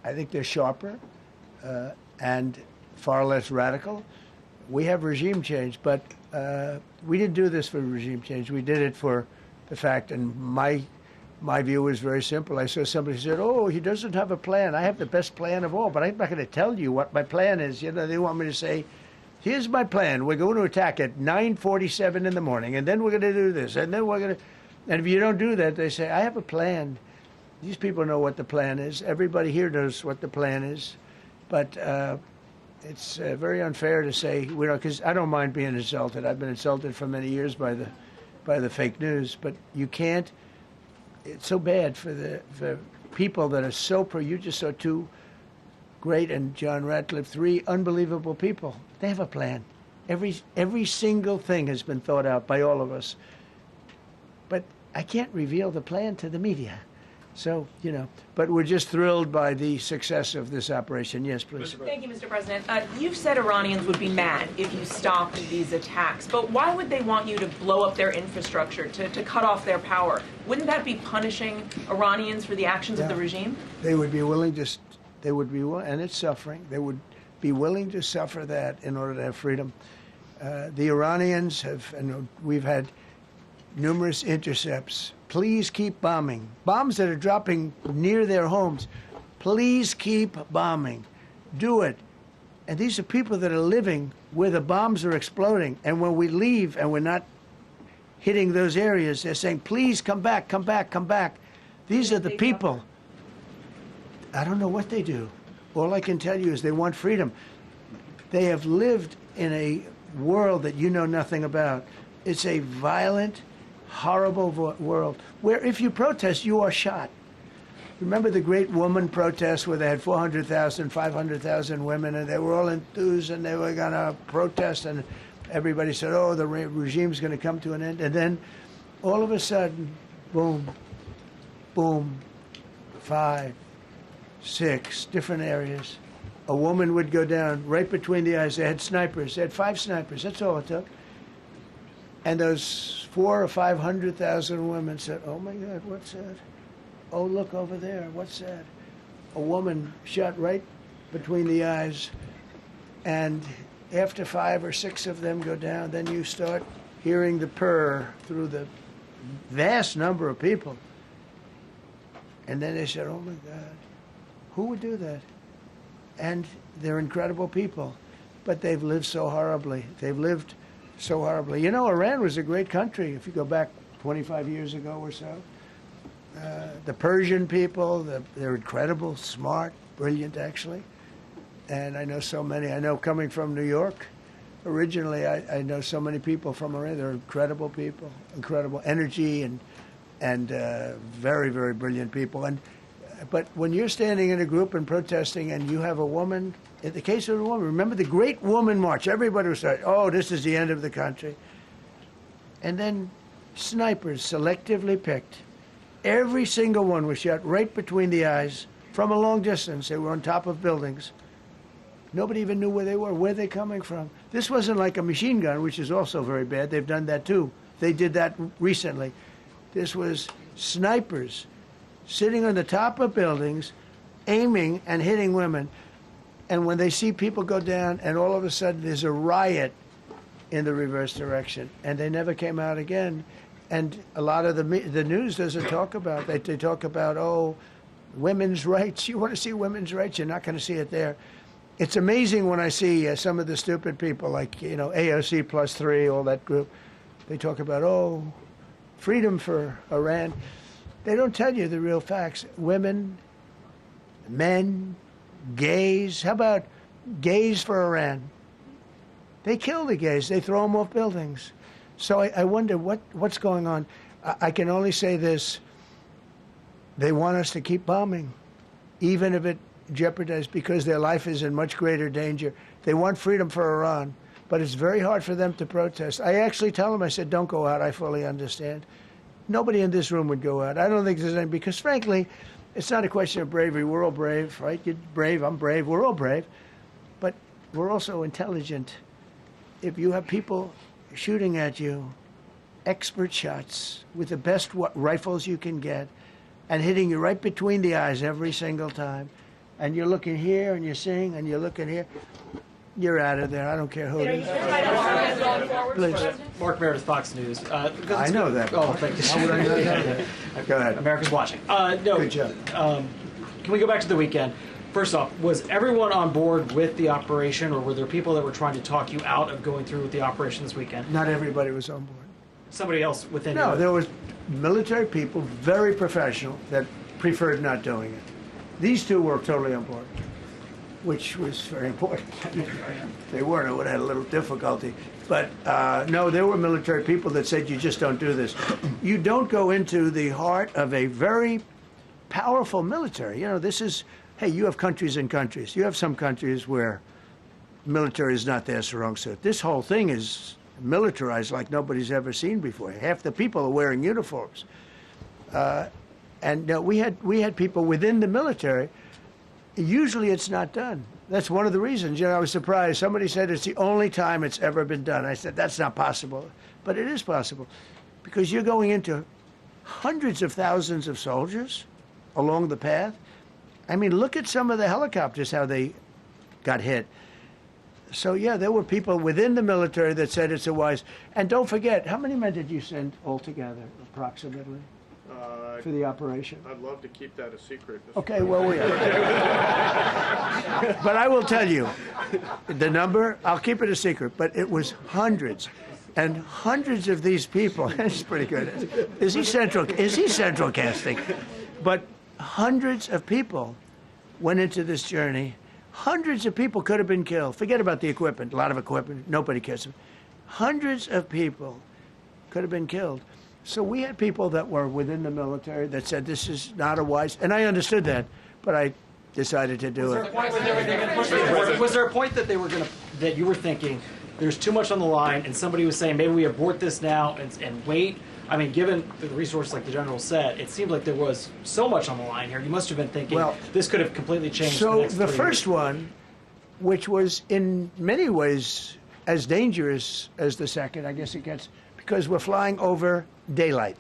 I think they're sharper and far less radical. We have regime change, but we didn't do this for regime change. We did it for the fact, and my view was very simple. I saw somebody said, oh, he doesn't have a plan. I have the best plan of all, but I'm not going to tell you what my plan is. You know, they want me to say, here's my plan. We're going to attack at 9:47 in the morning, and then we're going to do this, and then we're going to... And if you don't do that, they say, I have a plan. These people know what the plan is. Everybody here knows what the plan is. But it's very unfair to say, because I don't mind being insulted. I've been insulted for many years by the fake news. But you can't... It's so bad for people that are so pro. You just saw two great, and John Ratcliffe, three unbelievable people. They have a plan. Every single thing has been thought out by all of us. But I can't reveal the plan to the media. So, you know, but we're just thrilled by the success of this operation. Yes, please. Thank you, Mr. President. You've said Iranians would be mad if you stopped these attacks, but why would they want you to blow up their infrastructure, to cut off their power? Wouldn't that be punishing Iranians for the actions of the regime? They would be willing to, and it's suffering, they would be willing to suffer that in order to have freedom. The Iranians have, and we've had numerous intercepts. Please keep bombing. Bombs that are dropping near their homes. Please keep bombing. Do it. And these are people that are living where the bombs are exploding. And when we leave and we're not hitting those areas, they're saying, please come back, come back, come back. These are the people. I don't know what they do. All I can tell you is they want freedom. They have lived in a world that you know nothing about. It's a violent, horrible world where if you protest, you are shot. Remember the great woman protests where they had 400,000, 500,000 women, and they were all enthused and they were going to protest, and everybody said, oh, the regime's going to come to an end. And then all of a sudden, boom, boom, 5, 6 different areas. A woman would go down right between the eyes. They had snipers. They had 5 snipers. That's all it took. And those 400,000 or 500,000 women said, oh, my God, what's that? Oh, look over there. What's that? A woman shot right between the eyes. And after 5 or 6 of them go down, then you start hearing the purr through the vast number of people. And then they said, oh, my God, who would do that? And they're incredible people. But they've lived so horribly. They've lived so horribly. You know, Iran was a great country if you go back 25 years ago or so. The Persian people, they're incredible, smart, brilliant, actually. And I know so many. I know coming from New York, originally I know so many people from Iran. They're incredible people, incredible energy, and very, very brilliant people. But when you're standing in a group and protesting and you have a woman, in the case of a woman, remember the Great Woman March, everybody was saying, oh, this is the end of the country. And then snipers selectively picked. Every single one was shot right between the eyes from a long distance. They were on top of buildings. Nobody even knew where they were, where they're coming from. This wasn't like a machine gun, which is also very bad. They've done that too. They did that recently. This was snipers sitting on the top of buildings, aiming and hitting women. And when they see people go down, and all of a sudden there's a riot in the reverse direction, and they never came out again. And a lot of the news doesn't talk about that. They talk about, oh, women's rights. You want to see women's rights, you're not going to see it there. It's amazing when I see some of the stupid people like, AOC +3, all that group. They talk about, freedom for Iran. They don't tell you the real facts. Women, men, gays. How about gays for Iran? They kill the gays. They throw them off buildings. So I wonder what's going on. I can only say this. They want us to keep bombing, even if it jeopardizes, because their life is in much greater danger. They want freedom for Iran, but it's very hard for them to protest. I actually tell them, I said, don't go out. I fully understand. Nobody in this room would go out. I don't think there's any, because frankly, it's not a question of bravery. We're all brave, right? You're brave, I'm brave, we're all brave. But we're also intelligent. If you have people shooting at you, expert shots with the best rifles you can get, and hitting you right between the eyes every single time, and you're looking here and you're seeing and you're looking here, you're out of there. I don't care who it is. Please. Mark Meredith, Fox News. I know that. Oh, thank you. How would I know that? Go ahead. America's watching. No. Good job. Can we go back to the weekend? First off, was everyone on board with the operation, or were there people that were trying to talk you out of going through with the operation this weekend? Not everybody was on board. Somebody else within No, you? there was military people, very professional, that preferred not doing it. These two were totally on board, which was very important. If they weren't, I would have had a little difficulty. But no, there were military people that said, you just don't do this. You don't go into the heart of a very powerful military. This is, hey, you have countries and countries. You have some countries where military is not their strong suit. This whole thing is militarized like nobody's ever seen before. Half the people are wearing uniforms. And we had people within the military. Usually it's not done. That's one of the reasons. I was surprised. Somebody said it's the only time it's ever been done. I said, that's not possible. But it is possible, because you're going into hundreds of thousands of soldiers along the path. I mean, look at some of the helicopters, how they got hit. So, yeah, there were people within the military that said it's a wise. And don't forget, how many men did you send altogether, approximately, for the operation? I'd love to keep that a secret. Okay, well, we are. But I will tell you, the number, I'll keep it a secret, but it was hundreds. And hundreds of these people, that's pretty good. Is he central casting? But hundreds of people went into this journey. Hundreds of people could have been killed. Forget about the equipment, a lot of equipment, nobody cares. Hundreds of people could have been killed. So we had people that were within the military that said this is not a wise, and I understood that, but I decided to do it. Was there a point that that you were thinking there's too much on the line, and somebody was saying maybe we abort this now and wait? I mean, given the resource, like the general said, it seemed like there was so much on the line here. You must have been thinking, this could have completely changed. So the first one, which was in many ways as dangerous as the second, I guess it gets, because we're flying over daylight.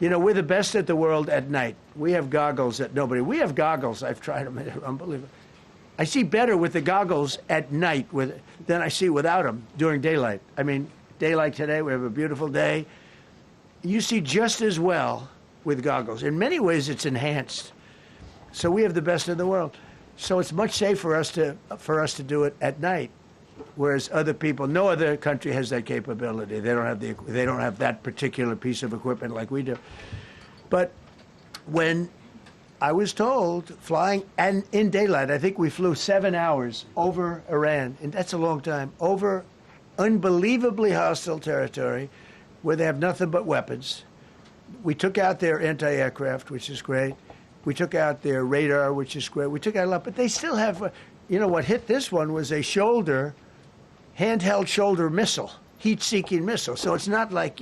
We're the best at the world at night. We have goggles that nobody. We have goggles. I've tried them. They're unbelievable. I see better with the goggles at night than I see without them during daylight. I mean, daylight today, we have a beautiful day. You see just as well with goggles. In many ways, it's enhanced. So we have the best in the world. So it's much safer for us to do it at night, whereas other people, no other country has that capability. They don't have that particular piece of equipment like we do. But when I was told flying and in daylight, I think we flew 7 hours over Iran, and that's a long time, over unbelievably hostile territory, where they have nothing but weapons. We took out their anti-aircraft, which is great. We took out their radar, which is great. We took out a lot, but they still have, what hit this one was a handheld shoulder missile, heat-seeking missile. So it's not like,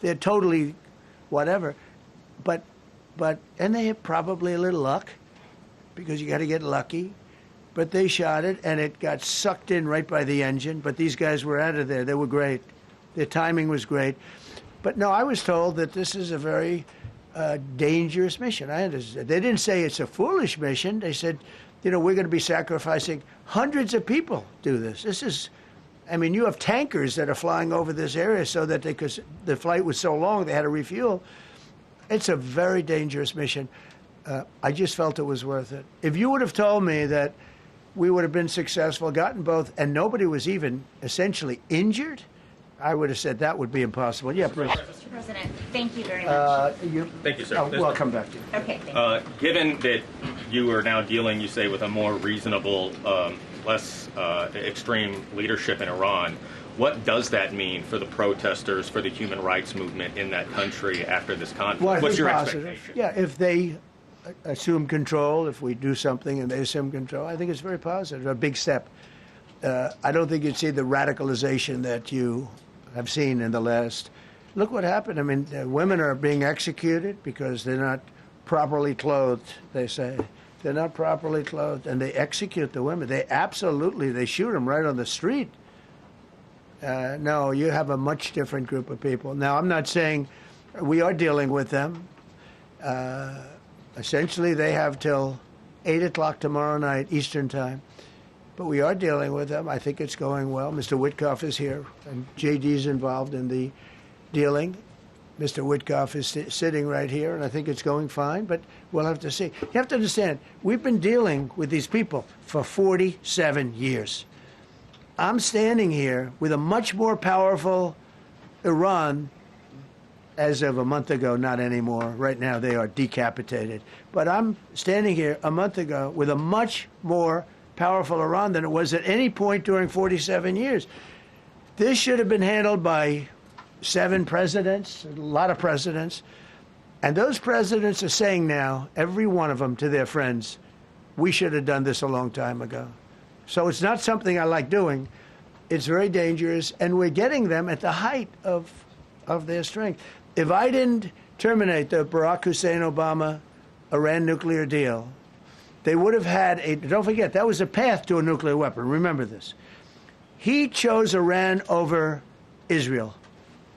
they're totally whatever. And they have probably a little luck, because you got to get lucky. But they shot it, and it got sucked in right by the engine. But these guys were out of there. They were great. Their timing was great. But no, I was told that this is a very dangerous mission. I understand. They didn't say it's a foolish mission. They said, we're going to be sacrificing hundreds of people do this. This is, you have tankers that are flying over this area so that because the flight was so long, they had to refuel. It's a very dangerous mission. I just felt it was worth it. If you would have told me that we would have been successful, gotten both, and nobody was even essentially injured, I would have said that would be impossible. Yeah, Bruce. Mr. President, thank you very much. Thank you, sir. We'll come back to you. Okay, thank you. Given that you are now dealing, you say, with a more reasonable, less extreme leadership in Iran, what does that mean for the protesters, for the human rights movement in that country after this conflict? Well, I What's think your positive. expectation? Yeah, if they assume control, if we do something and they assume control, I think it's very positive, a big step. I don't think you'd see the radicalization that you have seen in the last. Look what happened. I mean, women are being executed because they're not properly clothed, they say. They're not properly clothed, and they execute the women. They shoot them right on the street. No, you have a much different group of people. Now, I'm not saying we are dealing with them. Essentially, they have till 8 o'clock tomorrow night, Eastern time. But we are dealing with them. I think it's going well. Mr. Witkoff is here, and JD's involved in the dealing. Mr. Witkoff is sitting right here, and I think it's going fine, but we'll have to see. You have to understand, we've been dealing with these people for 47 years. I'm standing here with a much more powerful Iran as of a month ago, not anymore. Right now, they are decapitated. But I'm standing here a month ago with a much more powerful Iran than it was at any point during 47 years. This should have been handled by 7 presidents, a lot of presidents. And those presidents are saying now, every one of them to their friends, we should have done this a long time ago. So it's not something I like doing. It's very dangerous, and we're getting them at the height of their strength. If I didn't terminate the Barack Hussein Obama Iran nuclear deal, they would have had don't forget, that was a path to a nuclear weapon. Remember this. He chose Iran over Israel,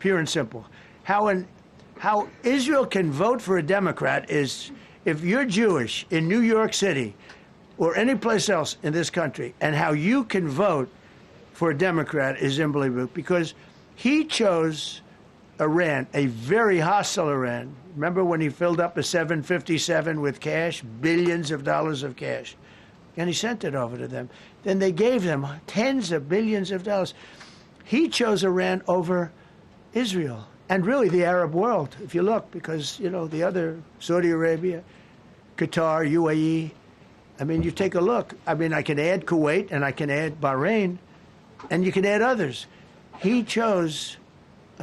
pure and simple. How Israel can vote for a Democrat is, if you're Jewish in New York City or any place else in this country, and how you can vote for a Democrat is unbelievable, because he chose Iran, a very hostile Iran. Remember when he filled up a 757 with cash, billions of dollars of cash, and he sent it over to them. Then they gave them tens of billions of dollars. He chose Iran over Israel, and really the Arab world, if you look, because, you know, the other, Saudi Arabia, Qatar, UAE, I mean, you take a look. I mean, I can add Kuwait, and I can add Bahrain, and you can add others. He chose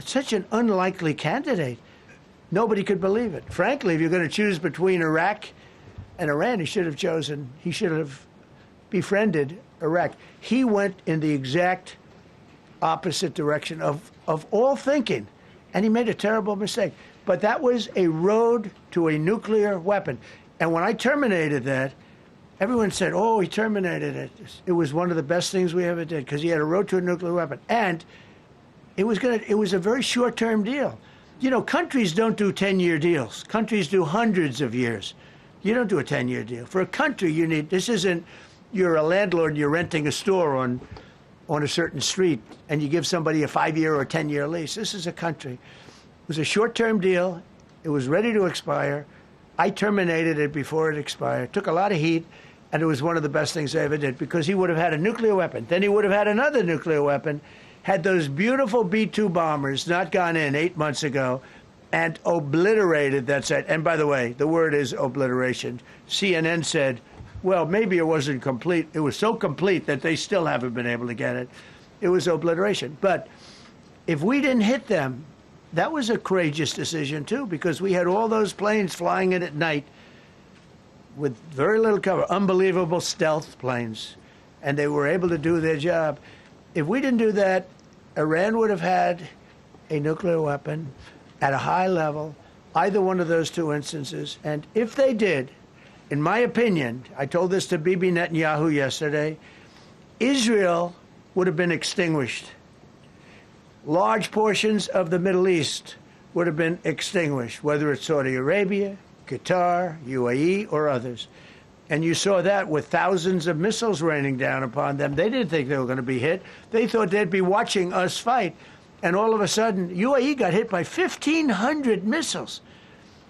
such an unlikely candidate. Nobody could believe it. Frankly, if you're going to choose between Iraq and Iran, he should have befriended Iraq. He went in the exact opposite direction of all thinking, and he made a terrible mistake. But that was a road to a nuclear weapon. And when I terminated that, everyone said, oh, he terminated it. It was one of the best things we ever did, because he had a road to a nuclear weapon. And it was a very short-term deal. You know, countries don't do 10-year deals. Countries do hundreds of years. You don't do a 10-year deal. For a country, you're a landlord and you're renting a store on a certain street, and you give somebody a 5-year or 10-year lease. This is a country. It was a short-term deal. It was ready to expire. I terminated it before it expired. Took a lot of heat, and it was one of the best things I ever did, because he would have had a nuclear weapon. Then he would have had another nuclear weapon, had those beautiful B-2 bombers not gone in 8 months ago and obliterated that site. And by the way, the word is obliteration. CNN said, well, maybe it wasn't complete. It was so complete that they still haven't been able to get it. It was obliteration. But if we didn't hit them, that was a courageous decision, too, because we had all those planes flying in at night with very little cover, unbelievable stealth planes, and they were able to do their job. If we didn't do that, Iran would have had a nuclear weapon at a high level, either one of those two instances. And if they did, in my opinion, I told this to Bibi Netanyahu yesterday, Israel would have been extinguished. Large portions of the Middle East would have been extinguished, whether it's Saudi Arabia, Qatar, UAE, or others. And you saw that with thousands of missiles raining down upon them. They didn't think they were going to be hit. They thought they'd be watching us fight. And all of a sudden, UAE got hit by 1,500 missiles.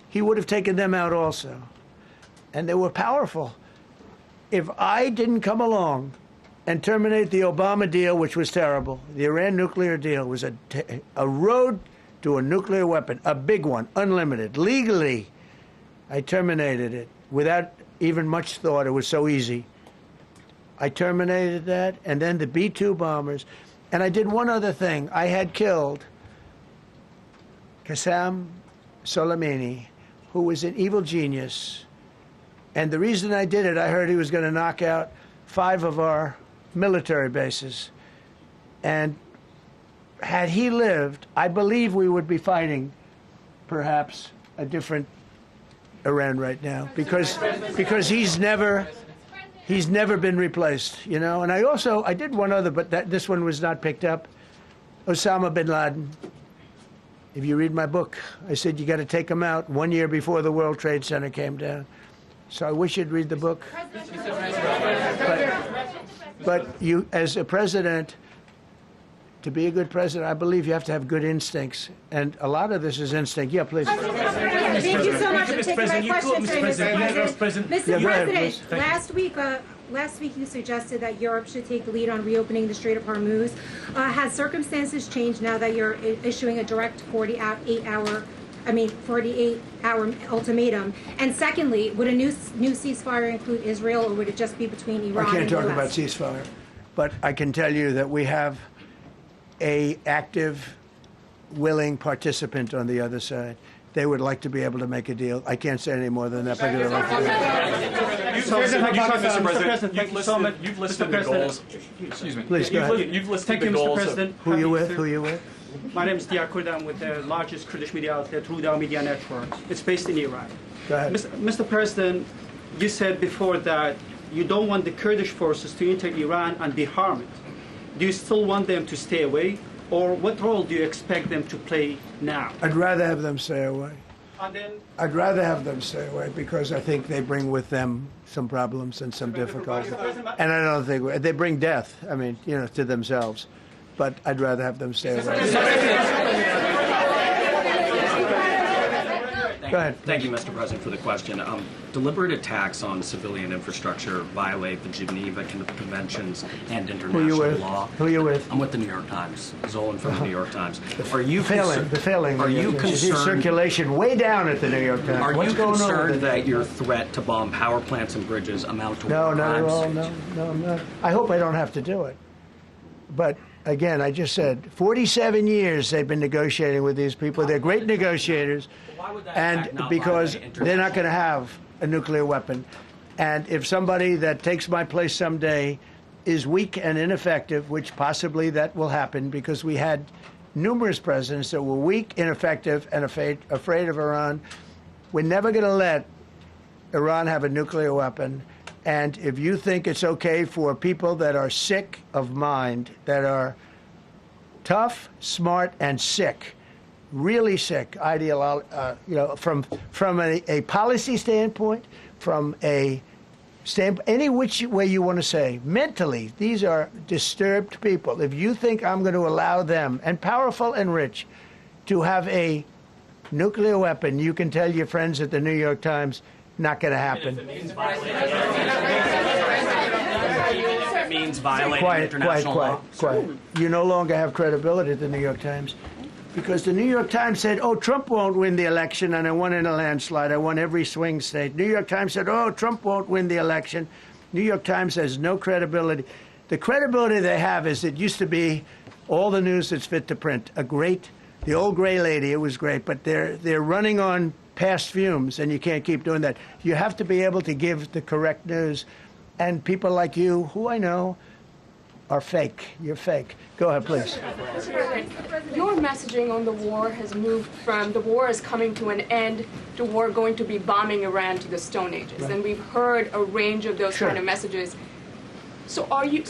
He would have taken them out also. and they were powerful. If I didn't come along and terminate the Obama deal, which was terrible, the Iran nuclear deal was a road to a nuclear weapon, a big one, unlimited, legally. I terminated it without even much thought. It was so easy. I terminated that, and then the B-2 bombers. And I did one other thing. I had killed Qasem Soleimani, who was an evil genius. And the reason I did it, I heard he was going to knock out 5 of our military bases. And had he lived, I believe we would be fighting perhaps a different Iran right now, because he's never been replaced, you know. And I did one other, but this one was not picked up. Osama bin Laden. If you read my book, I said you got to take him out 1 year before the World Trade Center came down. So I wish you'd read the book. But you, as a president, to be a good president, I believe you have to have good instincts. And a lot of this is instinct. Yeah, please. Thank you so much for taking my question, Mr. President. Mr. President, last week you suggested that Europe should take the lead on reopening the Strait of Hormuz. Has circumstances changed now that you're issuing a direct 48-hour ultimatum? And secondly, would a new ceasefire include Israel, or would it just be between Iran and the US? I can't talk about ceasefire, but I can tell you that we have an active, willing participant on the other side. They would like to be able to make a deal. I can't say any more than that. But You've listed the goals. Excuse me. Please, go ahead. You've listed the goals. Who are you with? Who are you with? My name is Diakur. I'm with the largest Kurdish media outlet, Ruda Media Network. It's based in Iran. Go ahead. Mr. President, you said before that you don't want the Kurdish forces to enter Iran and be harmed. Do you still want them to stay away? Or what role do you expect them to play now? I'd rather have them stay away. And then, I'd rather have them stay away because I think they bring with them some problems and some difficulties. And I don't think they bring death, I mean, you know, to themselves. But I'd rather have them stay away. Go ahead. Thank you, Mr. President, for the question. Deliberate attacks on civilian infrastructure violate the Geneva Conventions and international law. Who are you with? I'm with the New York Times. Zolan from the New York Times. Are you failing? Are you concerned? Circulation way down at the New York Times. Are What's you going concerned on that your threat to bomb power plants and bridges amount to war crimes? No, I'm not. I hope I don't have to do it. But again, I just said 47 years they've been negotiating with these people. They're great negotiators, and because they're not going to have a nuclear weapon. And if somebody that takes my place someday is weak and ineffective, which possibly that will happen because we had numerous presidents that were weak, ineffective, and afraid of Iran, we're never going to let Iran have a nuclear weapon. And if you think it's okay for people that are sick of mind, that are tough, smart, and sick, really sick, from a policy standpoint, from a standpoint, any which way you want to say, mentally, these are disturbed people. If you think I'm going to allow them, and powerful and rich, to have a nuclear weapon, you can tell your friends at the New York Times, not going to happen. It means violating international law. Quiet. You no longer have credibility at the New York Times because the New York Times said, oh, Trump won't win the election, and I won in a landslide. I won every swing state. New York Times said, oh, Trump won't win the election. New York Times has no credibility. The credibility they have is it used to be all the news that's fit to print. The old gray lady, it was great, but they're running on past fumes, and you can't keep doing that. You have to be able to give the correct news. And people like you, who I know, are fake. You're fake. Go ahead, please. Your messaging on the war has moved from the war is coming to an end to war going to be bombing Iran to the Stone Ages. Right. And we've heard a range of those kind of messages. So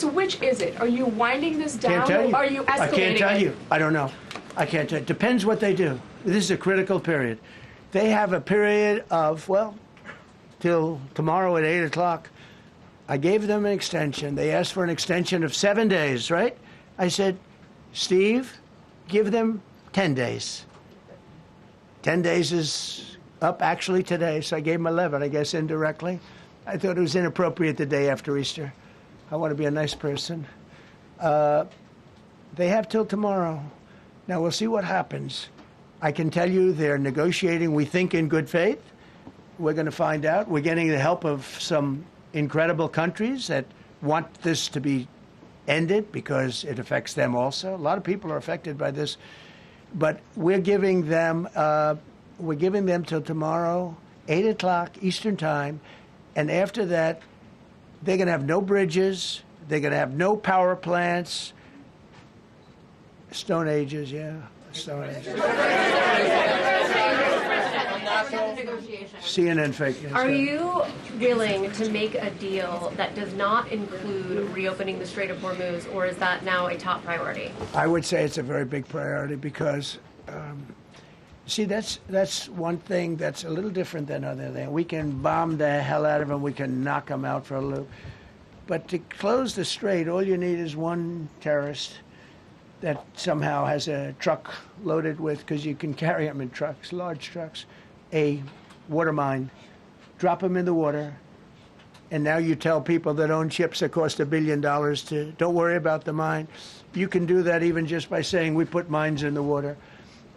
which is it? Are you winding this down, or are you escalating it? I can't tell you. I don't know. I can't tell you. Depends what they do. This is a critical period. They have a period of, till tomorrow at 8 o'clock. I gave them an extension. They asked for an extension of 7 days, right? I said, Steve, give them 10 days. 10 days is up actually today, so I gave them 11, I guess, indirectly. I thought it was inappropriate the day after Easter. I want to be a nice person. They have till tomorrow. Now, we'll see what happens. I can tell you they're negotiating, we think, in good faith. We're going to find out. We're getting the help of some incredible countries that want this to be ended because it affects them also. A lot of people are affected by this. But we're giving them till tomorrow, 8 o'clock Eastern Time. And after that, they're going to have no bridges. They're going to have no power plants. Stone Ages, yeah. Stone Ages. CNN fake news. Are you willing to make a deal that does not include reopening the Strait of Hormuz, or is that now a top priority? I would say it's a very big priority because, see, that's one thing that's a little different than other things. We can bomb the hell out of them. We can knock them out for a loop. But to close the strait, all you need is one terrorist that somehow has a truck loaded with, because you can carry them in trucks, large trucks, a water mine, drop them in the water, and now you tell people that own ships that cost $1 billion to don't worry about the mine. You can do that even just by saying we put mines in the water.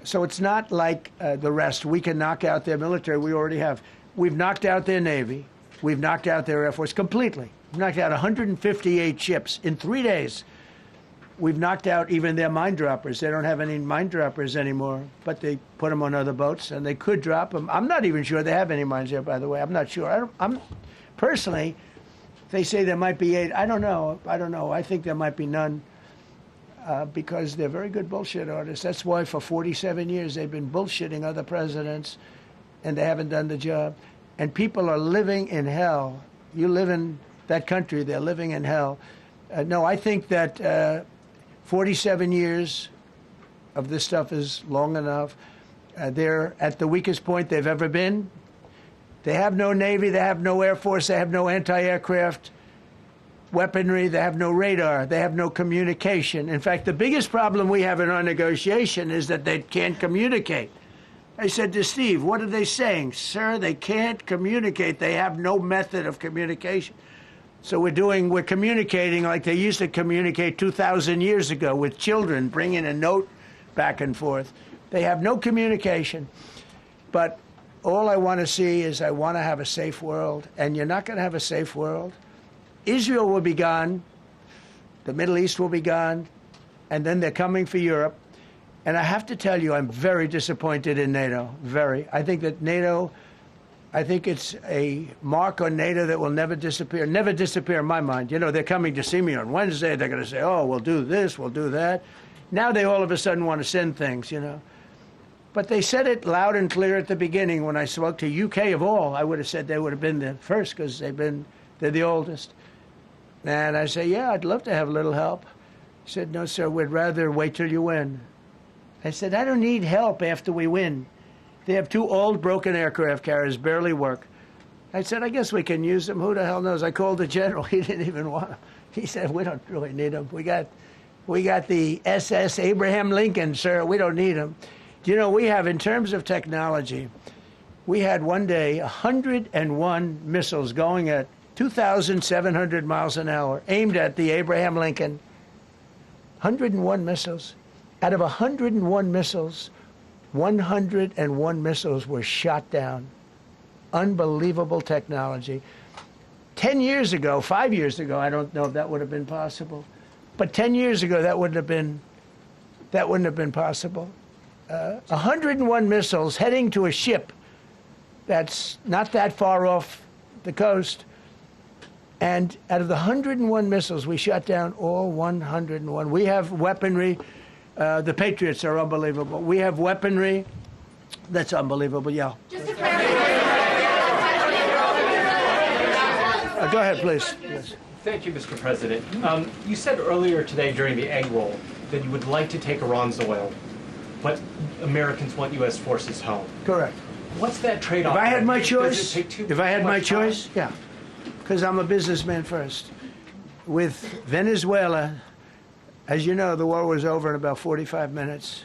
So it's not like the rest. We can knock out their military. We already have. We've knocked out their Navy. We've knocked out their Air Force completely. We've knocked out 158 ships in 3 days. We've knocked out even their mine droppers. They don't have any mine droppers anymore, but they put them on other boats, and they could drop them. I'm not even sure they have any mines there, by the way. I'm not sure. I'm personally, they say there might be 8. I don't know. I think there might be none because they're very good bullshit artists. That's why for 47 years they've been bullshitting other presidents, and they haven't done the job. And people are living in hell. You live in that country, they're living in hell. No, I think that 47 years of this stuff is long enough. They're at the weakest point they've ever been. They have no Navy, they have no Air Force, they have no anti-aircraft weaponry, they have no radar, they have no communication. In fact, the biggest problem we have in our negotiation is that they can't communicate. I said to Steve, what are they saying? Sir, they can't communicate. They have no method of communication. So we're communicating like they used to communicate 2,000 years ago with children, bringing a note back and forth. They have no communication. But all I want to see is I want to have a safe world, and you're not going to have a safe world. Israel will be gone. The Middle East will be gone. And then they're coming for Europe. And I have to tell you, I'm very disappointed in NATO, very. I think that NATO, I think it's a mark on NATO that will never disappear in my mind. You know, they're coming to see me on Wednesday. They're going to say, oh, we'll do this, we'll do that. Now they all of a sudden want to send things, you know. But they said it loud and clear at the beginning. When I spoke to UK of all, I would have said they would have been the first because they're the oldest. And I say, yeah, I'd love to have a little help. He said, no, sir, we'd rather wait till you win. I said, I don't need help after we win. They have 2 old broken aircraft carriers, barely work. I said, I guess we can use them. Who the hell knows? I called the general. He didn't even want them. He said, we don't really need them. We got the SS Abraham Lincoln, sir. We don't need them. You know, we have, in terms of technology, we had one day 101 missiles going at 2,700 miles an hour, aimed at the Abraham Lincoln. 101 missiles. Out of 101 missiles, 101 missiles were shot down. Unbelievable technology. 10 years ago, 5 years ago, I don't know if that would have been possible. But 10 years ago, that wouldn't have been possible. 101 missiles heading to a ship that's not that far off the coast. And out of the 101 missiles, we shot down all 101. We have weaponry. The Patriots are unbelievable. We have weaponry that's unbelievable, yeah. Just to clarify. Go ahead, please. Yes. Thank you, Mr. President. You said earlier today during the egg roll that you would like to take Iran's oil, but Americans want U.S. forces home. Correct. What's that trade-off? If I had my choice, yeah, because I'm a businessman first. With Venezuela, as you know, the war was over in about 45 minutes.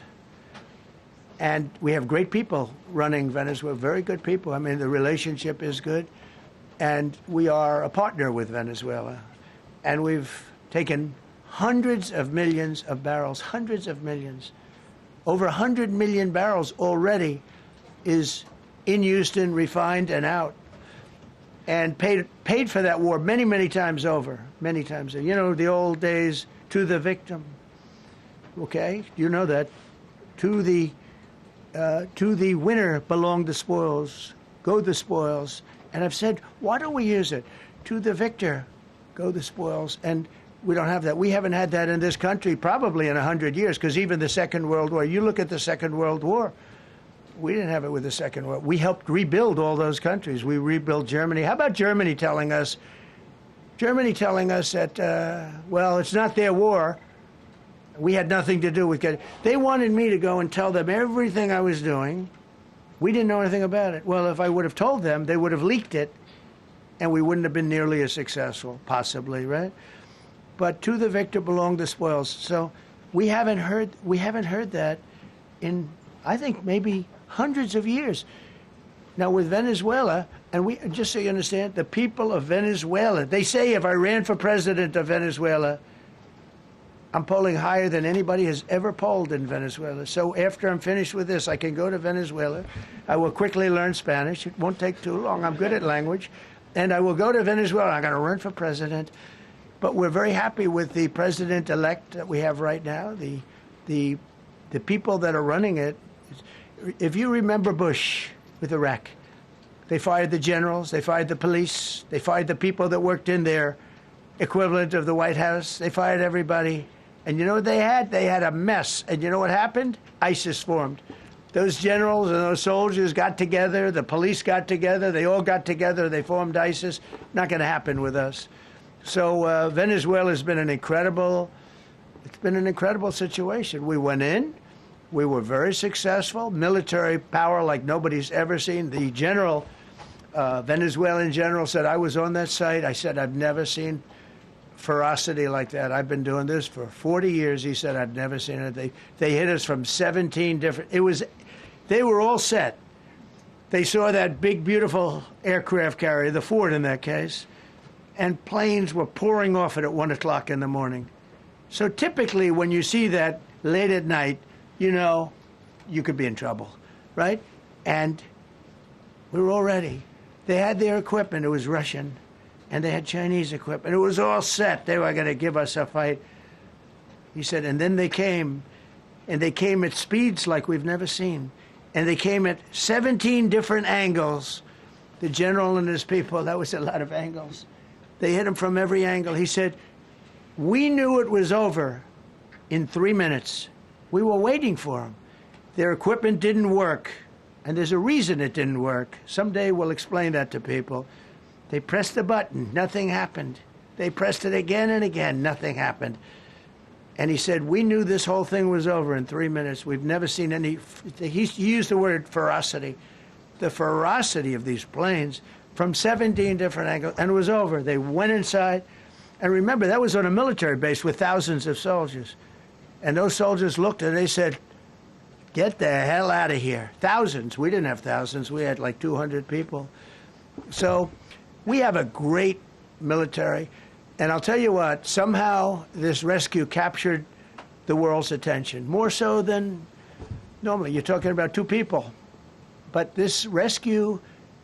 And we have great people running Venezuela, very good people. I mean, the relationship is good. And we are a partner with Venezuela. And we've taken hundreds of millions of barrels, hundreds of millions. Over 100 million barrels already is in Houston, refined and out. And paid for that war many, many times over, many times. You know, the old days, to the victim. Okay, you know that. To the winner belong the spoils, go the spoils. And I've said, why don't we use it? To the victor, go the spoils. And we don't have that. We haven't had that in this country probably in 100 years, because even the Second World War, you look at the Second World War, we didn't have it with the Second World War. We helped rebuild all those countries. We rebuilt Germany. How about Germany telling us that, well, it's not their war. We had nothing to do with it. They wanted me to go and tell them everything I was doing. We didn't know anything about it. Well, if I would have told them, they would have leaked it, and we wouldn't have been nearly as successful, possibly, right? But to the victor belong the spoils. So we haven't heard that in, I think, maybe hundreds of years. Now with Venezuela, and we, just so you understand, the people of Venezuela, they say if I ran for president of Venezuela, I'm polling higher than anybody has ever polled in Venezuela. So after I'm finished with this, I can go to Venezuela. I will quickly learn Spanish. It won't take too long. I'm good at language. And I will go to Venezuela. I'm going to run for president. But we're very happy with the president-elect that we have right now, the people that are running it. If you remember Bush with Iraq, they fired the generals, they fired the police, they fired the people that worked in their equivalent of the White House. They fired everybody. And you know what they had? They had a mess. And you know what happened? ISIS formed. Those generals and those soldiers got together, the police got together, they all got together, they formed ISIS. Not going to happen with us. So Venezuela has been an incredible situation. We went in, we were very successful, military power like nobody's ever seen. The general, Venezuelan general said, I was on that site. I said, I've never seen ferocity like that. I've been doing this for 40 years. He said, I've never seen it. They hit us from 17 different, they were all set. They saw that big, beautiful aircraft carrier, the Ford in that case, and planes were pouring off it at 1 o'clock in the morning. So typically when you see that late at night, you know you could be in trouble, right? And we were all ready. They had their equipment. It was Russian. And they had Chinese equipment. It was all set. They were going to give us a fight. He said, and then they came, and they came at speeds like we've never seen. And they came at 17 different angles. The general and his people, that was a lot of angles. They hit him from every angle. He said, we knew it was over in 3 minutes. We were waiting for them. Their equipment didn't work. And there's a reason it didn't work. Someday we'll explain that to people. They pressed the button, nothing happened. They pressed it again and again, nothing happened. And he said, we knew this whole thing was over in 3 minutes. We've never seen any, he used the word ferocity. The ferocity of these planes from 17 different angles, and it was over. They went inside. And remember, that was on a military base with thousands of soldiers. And those soldiers looked and they said, get the hell out of here. Thousands. We didn't have thousands. We had like 200 people. So we have a great military. And I'll tell you what, somehow this rescue captured the world's attention, more so than normally. You're talking about 2 people. But this rescue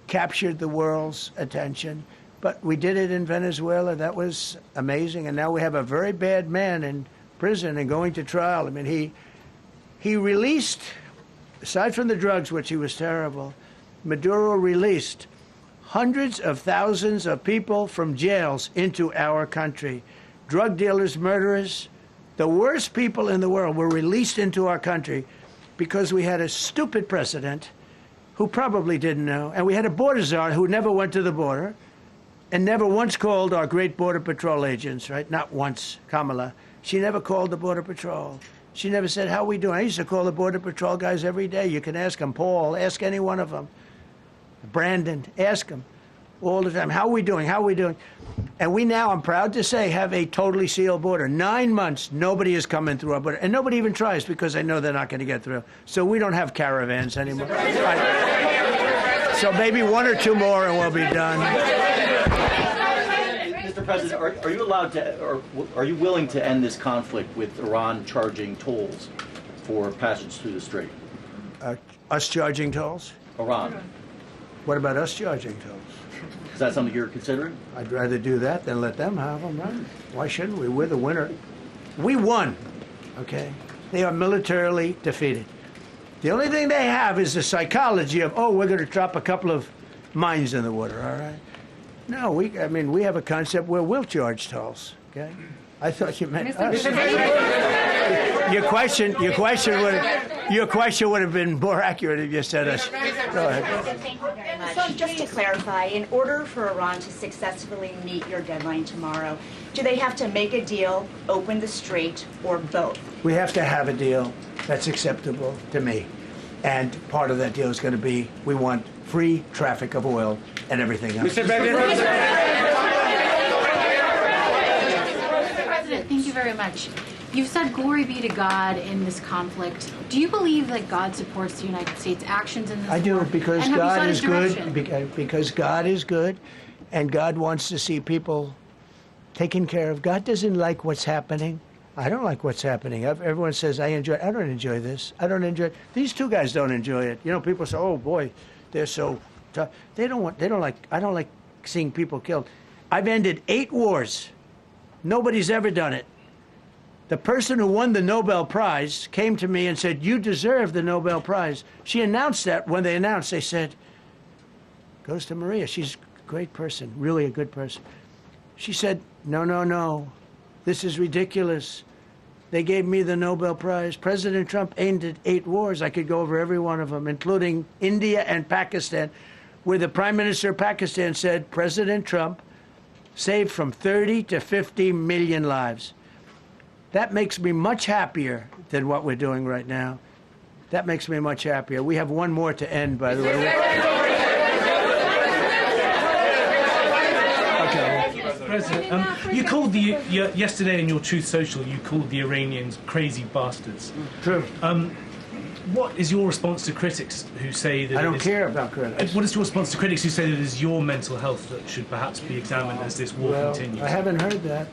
captured the world's attention. But we did it in Venezuela. That was amazing. And now we have a very bad man in prison and going to trial. I mean, he released, aside from the drugs, which he was terrible, Maduro released hundreds of thousands of people from jails into our country. Drug dealers, murderers, the worst people in the world were released into our country because we had a stupid president who probably didn't know, and we had a border czar who never went to the border and never once called our great Border Patrol agents, right? Not once, Kamala. She never called the Border Patrol. She never said, how are we doing? I used to call the Border Patrol guys every day. You can ask them, Paul, ask any one of them. Brandon, ask them. all the time. How are we doing? How are we doing? And we now, I'm proud to say, have a totally sealed border. 9 months, nobody is coming through our border. And nobody even tries because they know they're not going to get through. So we don't have caravans anymore. So maybe 1 or 2 more and we'll be done. Mr. President, are you allowed to, or are you willing to end this conflict with Iran charging tolls for passage through the strait? Us charging tolls? Iran. What about us charging tolls? Is that something you're considering? I'd rather do that than let them have them, right? Why shouldn't we? We're the winner. We won, okay? They are militarily defeated. The only thing they have is the psychology of, oh, we're going to drop a couple of mines in the water, all right? No, we have a concept where we'll charge tolls, okay? I thought you meant us. Your question would have been more accurate if you said us. Go ahead. Thank you very much. So just to clarify, in order for Iran to successfully meet your deadline tomorrow, do they have to make a deal, open the strait, or both? We have to have a deal that's acceptable to me. And part of that deal is going to be we want free traffic of oil and everything else. Mr. President, thank you very much. You've said glory be to God in this conflict. Do you believe that God supports the United States' actions in this war? I do, because And God have you is set a direction? good. Because God is good, and God wants to see people taken care of. God doesn't like what's happening. I don't like what's happening. Everyone says I enjoy it. I don't enjoy this. I don't enjoy it. These two guys don't enjoy it. You know, people say, "Oh boy, they're so tough." I don't like seeing people killed. I've ended 8 wars. Nobody's ever done it. The person who won the Nobel Prize came to me and said, "You deserve the Nobel Prize." She announced that when they announced. They said, "Goes to Maria. She's a great person, really a good person." She said, "No, no, no. This is ridiculous. They gave me the Nobel Prize. President Trump ended 8 wars. I could go over every one of them, including India and Pakistan, where the Prime Minister of Pakistan said President Trump saved from 30 to 50 million lives. That makes me much happier than what we're doing right now. That makes me much happier. We have 1 more to end, by the way. President, you called yesterday in your Truth Social, you called the Iranians crazy bastards. True. What is your response to critics who say that I don't care about critics. What is your response to critics who say that it is your mental health that should perhaps be examined as this war continues? I haven't heard that.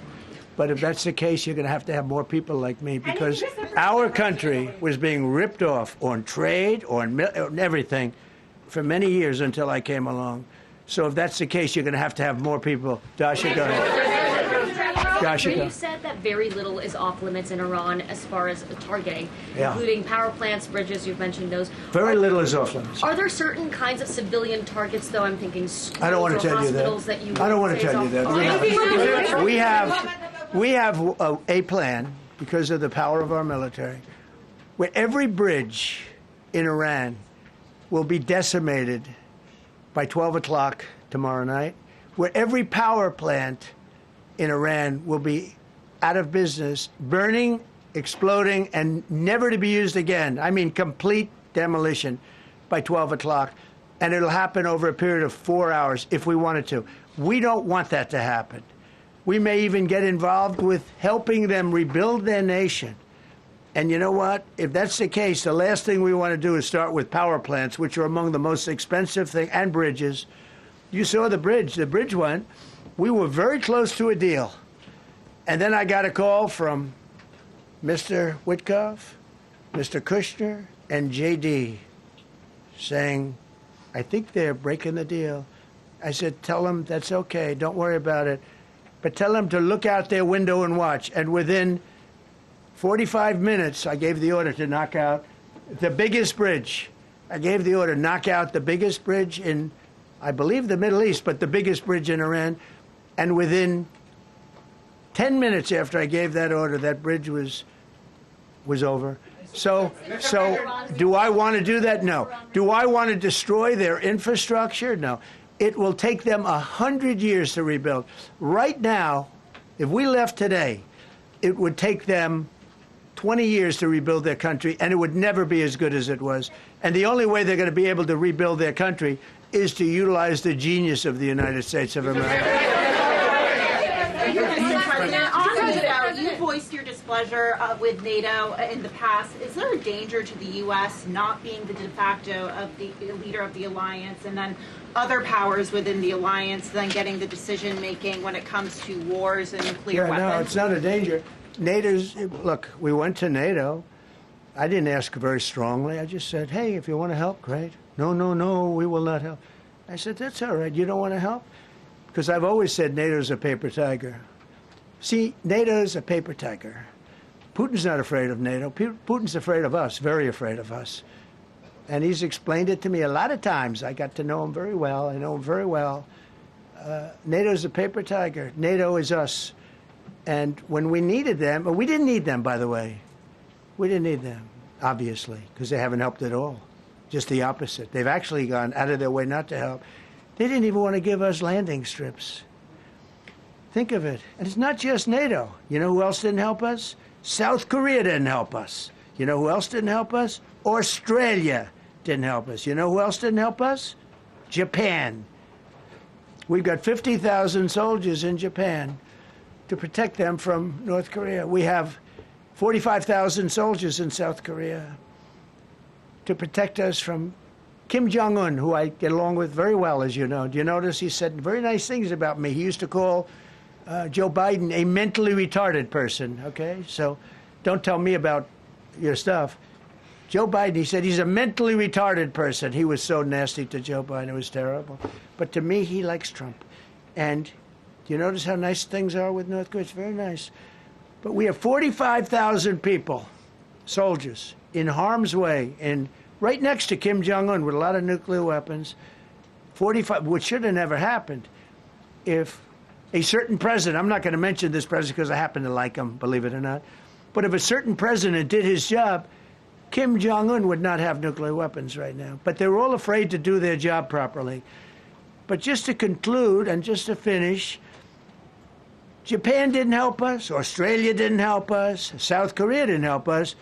But if that's the case, you're going to have more people like me, because our country was being ripped off on trade, on everything, for many years until I came along. So if that's the case, you're going to have more people. Dasha, go ahead. Dasha, go. You said that very little is off limits in Iran as far as targeting, Yeah. including power plants, bridges. You've mentioned those. Very little is off limits. Are there certain kinds of civilian targets, though? I'm thinking schools I don't want or to tell you hospitals that. you I don't want would to say tell you is that. off- We have a plan, because of the power of our military, where every bridge in Iran will be decimated by 12 o'clock tomorrow night, where every power plant in Iran will be out of business, burning, exploding, and never to be used again. I mean, complete demolition by 12 o'clock. And it'll happen over a period of 4 hours if we wanted to. We don't want that to happen. We may even get involved with helping them rebuild their nation. And you know what? If that's the case, the last thing we want to do is start with power plants, which are among the most expensive things, and bridges. You saw the bridge. The bridge went. We were very close to a deal. And then I got a call from Mr. Witkoff, Mr. Kushner, and J.D. saying, I think they're breaking the deal. I said, tell them that's okay. Don't worry about it. But tell them to look out their window and watch. And within 45 minutes, I gave the order to knock out the biggest bridge. I gave the order to knock out the biggest bridge in, I believe, the Middle East, but the biggest bridge in Iran. And within 10 minutes after I gave that order, that bridge was over. So do I want to do that? No. Do I want to destroy their infrastructure? No. It will take them 100 years to rebuild. Right now, if we left today, it would take them 20 years to rebuild their country, and it would never be as good as it was. And the only way they're going to be able to rebuild their country is to utilize the genius of the United States of America. You voiced your displeasure with NATO in the past. Is there a danger to the U.S. not being the de facto of the leader of the alliance, and then other powers within the alliance then getting the decision making when it comes to wars and nuclear weapons? No, it's not a danger. Look, we went to NATO. I didn't ask very strongly. I just said, hey, if you want to help, great. No, we will not help. I said, that's all right. You don't want to help? Because I've always said NATO's a paper tiger. See, NATO's a paper tiger. Putin's not afraid of NATO. Putin's afraid of us, very afraid of us. And he's explained it to me a lot of times. I got to know him very well. I know him very well. NATO's a paper tiger. NATO is us. And when we needed them, we didn't need them, by the way. We didn't need them, obviously, because they haven't helped at all. Just the opposite. They've actually gone out of their way not to help. They didn't even want to give us landing strips. Think of it. And it's not just NATO. You know who else didn't help us? South Korea didn't help us. You know who else didn't help us? Australia didn't help us. You know who else didn't help us? Japan. We've got 50,000 soldiers in Japan to protect them from North Korea. We have 45,000 soldiers in South Korea to protect us from Kim Jong-un, who I get along with very well, as you know. Do you notice he said very nice things about me? He used to call Joe Biden a mentally retarded person, okay? So don't tell me about your stuff. Joe Biden, he said he's a mentally retarded person. He was so nasty to Joe Biden. It was terrible. But to me, he likes Trump. And do you notice how nice things are with North Korea? It's very nice. But we have 45,000 people, soldiers, in harm's way, right next to Kim Jong-un with a lot of nuclear weapons. 45, which should have never happened if a certain president, I'm not going to mention this president because I happen to like him, believe it or not, but if a certain president did his job, Kim Jong-un would not have nuclear weapons right now. But they were all afraid to do their job properly. But just to conclude and just to finish, Japan didn't help us, Australia didn't help us, South Korea didn't help us,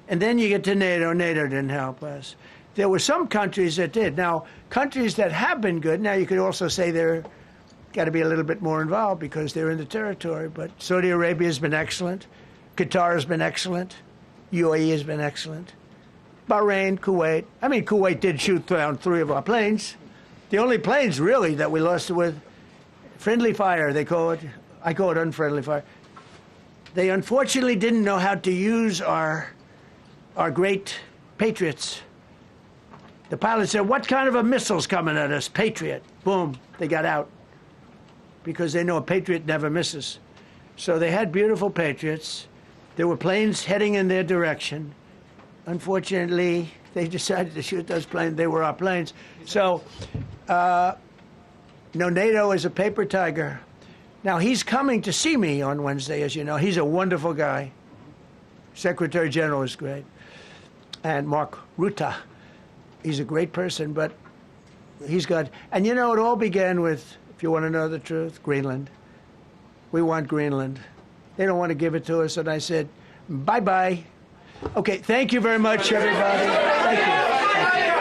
and then you get to NATO, NATO didn't help us. There were some countries that did. Now, countries that have been good, now you could also say they're got to be a little bit more involved because they're in the territory, but Saudi Arabia has been excellent, Qatar has been excellent, UAE has been excellent, Bahrain, Kuwait. I mean, Kuwait did shoot down 3 of our planes. The only planes, really, that we lost with friendly fire, they call it. I call it unfriendly fire. They unfortunately didn't know how to use our great Patriots. The pilot said, what kind of a missile's coming at us? Patriot. Boom, they got out. Because they know a Patriot never misses. So they had beautiful Patriots. There were planes heading in their direction. Unfortunately, they decided to shoot those planes. They were our planes. So, NATO is a paper tiger. Now, he's coming to see me on Wednesday, as you know. He's a wonderful guy. Secretary General is great. And Mark Rutte, he's a great person, but he's got... And you know, it all began with, if you want to know the truth, Greenland. We want Greenland. They don't want to give it to us, and I said, bye-bye. Okay, thank you very much, everybody. Thank you.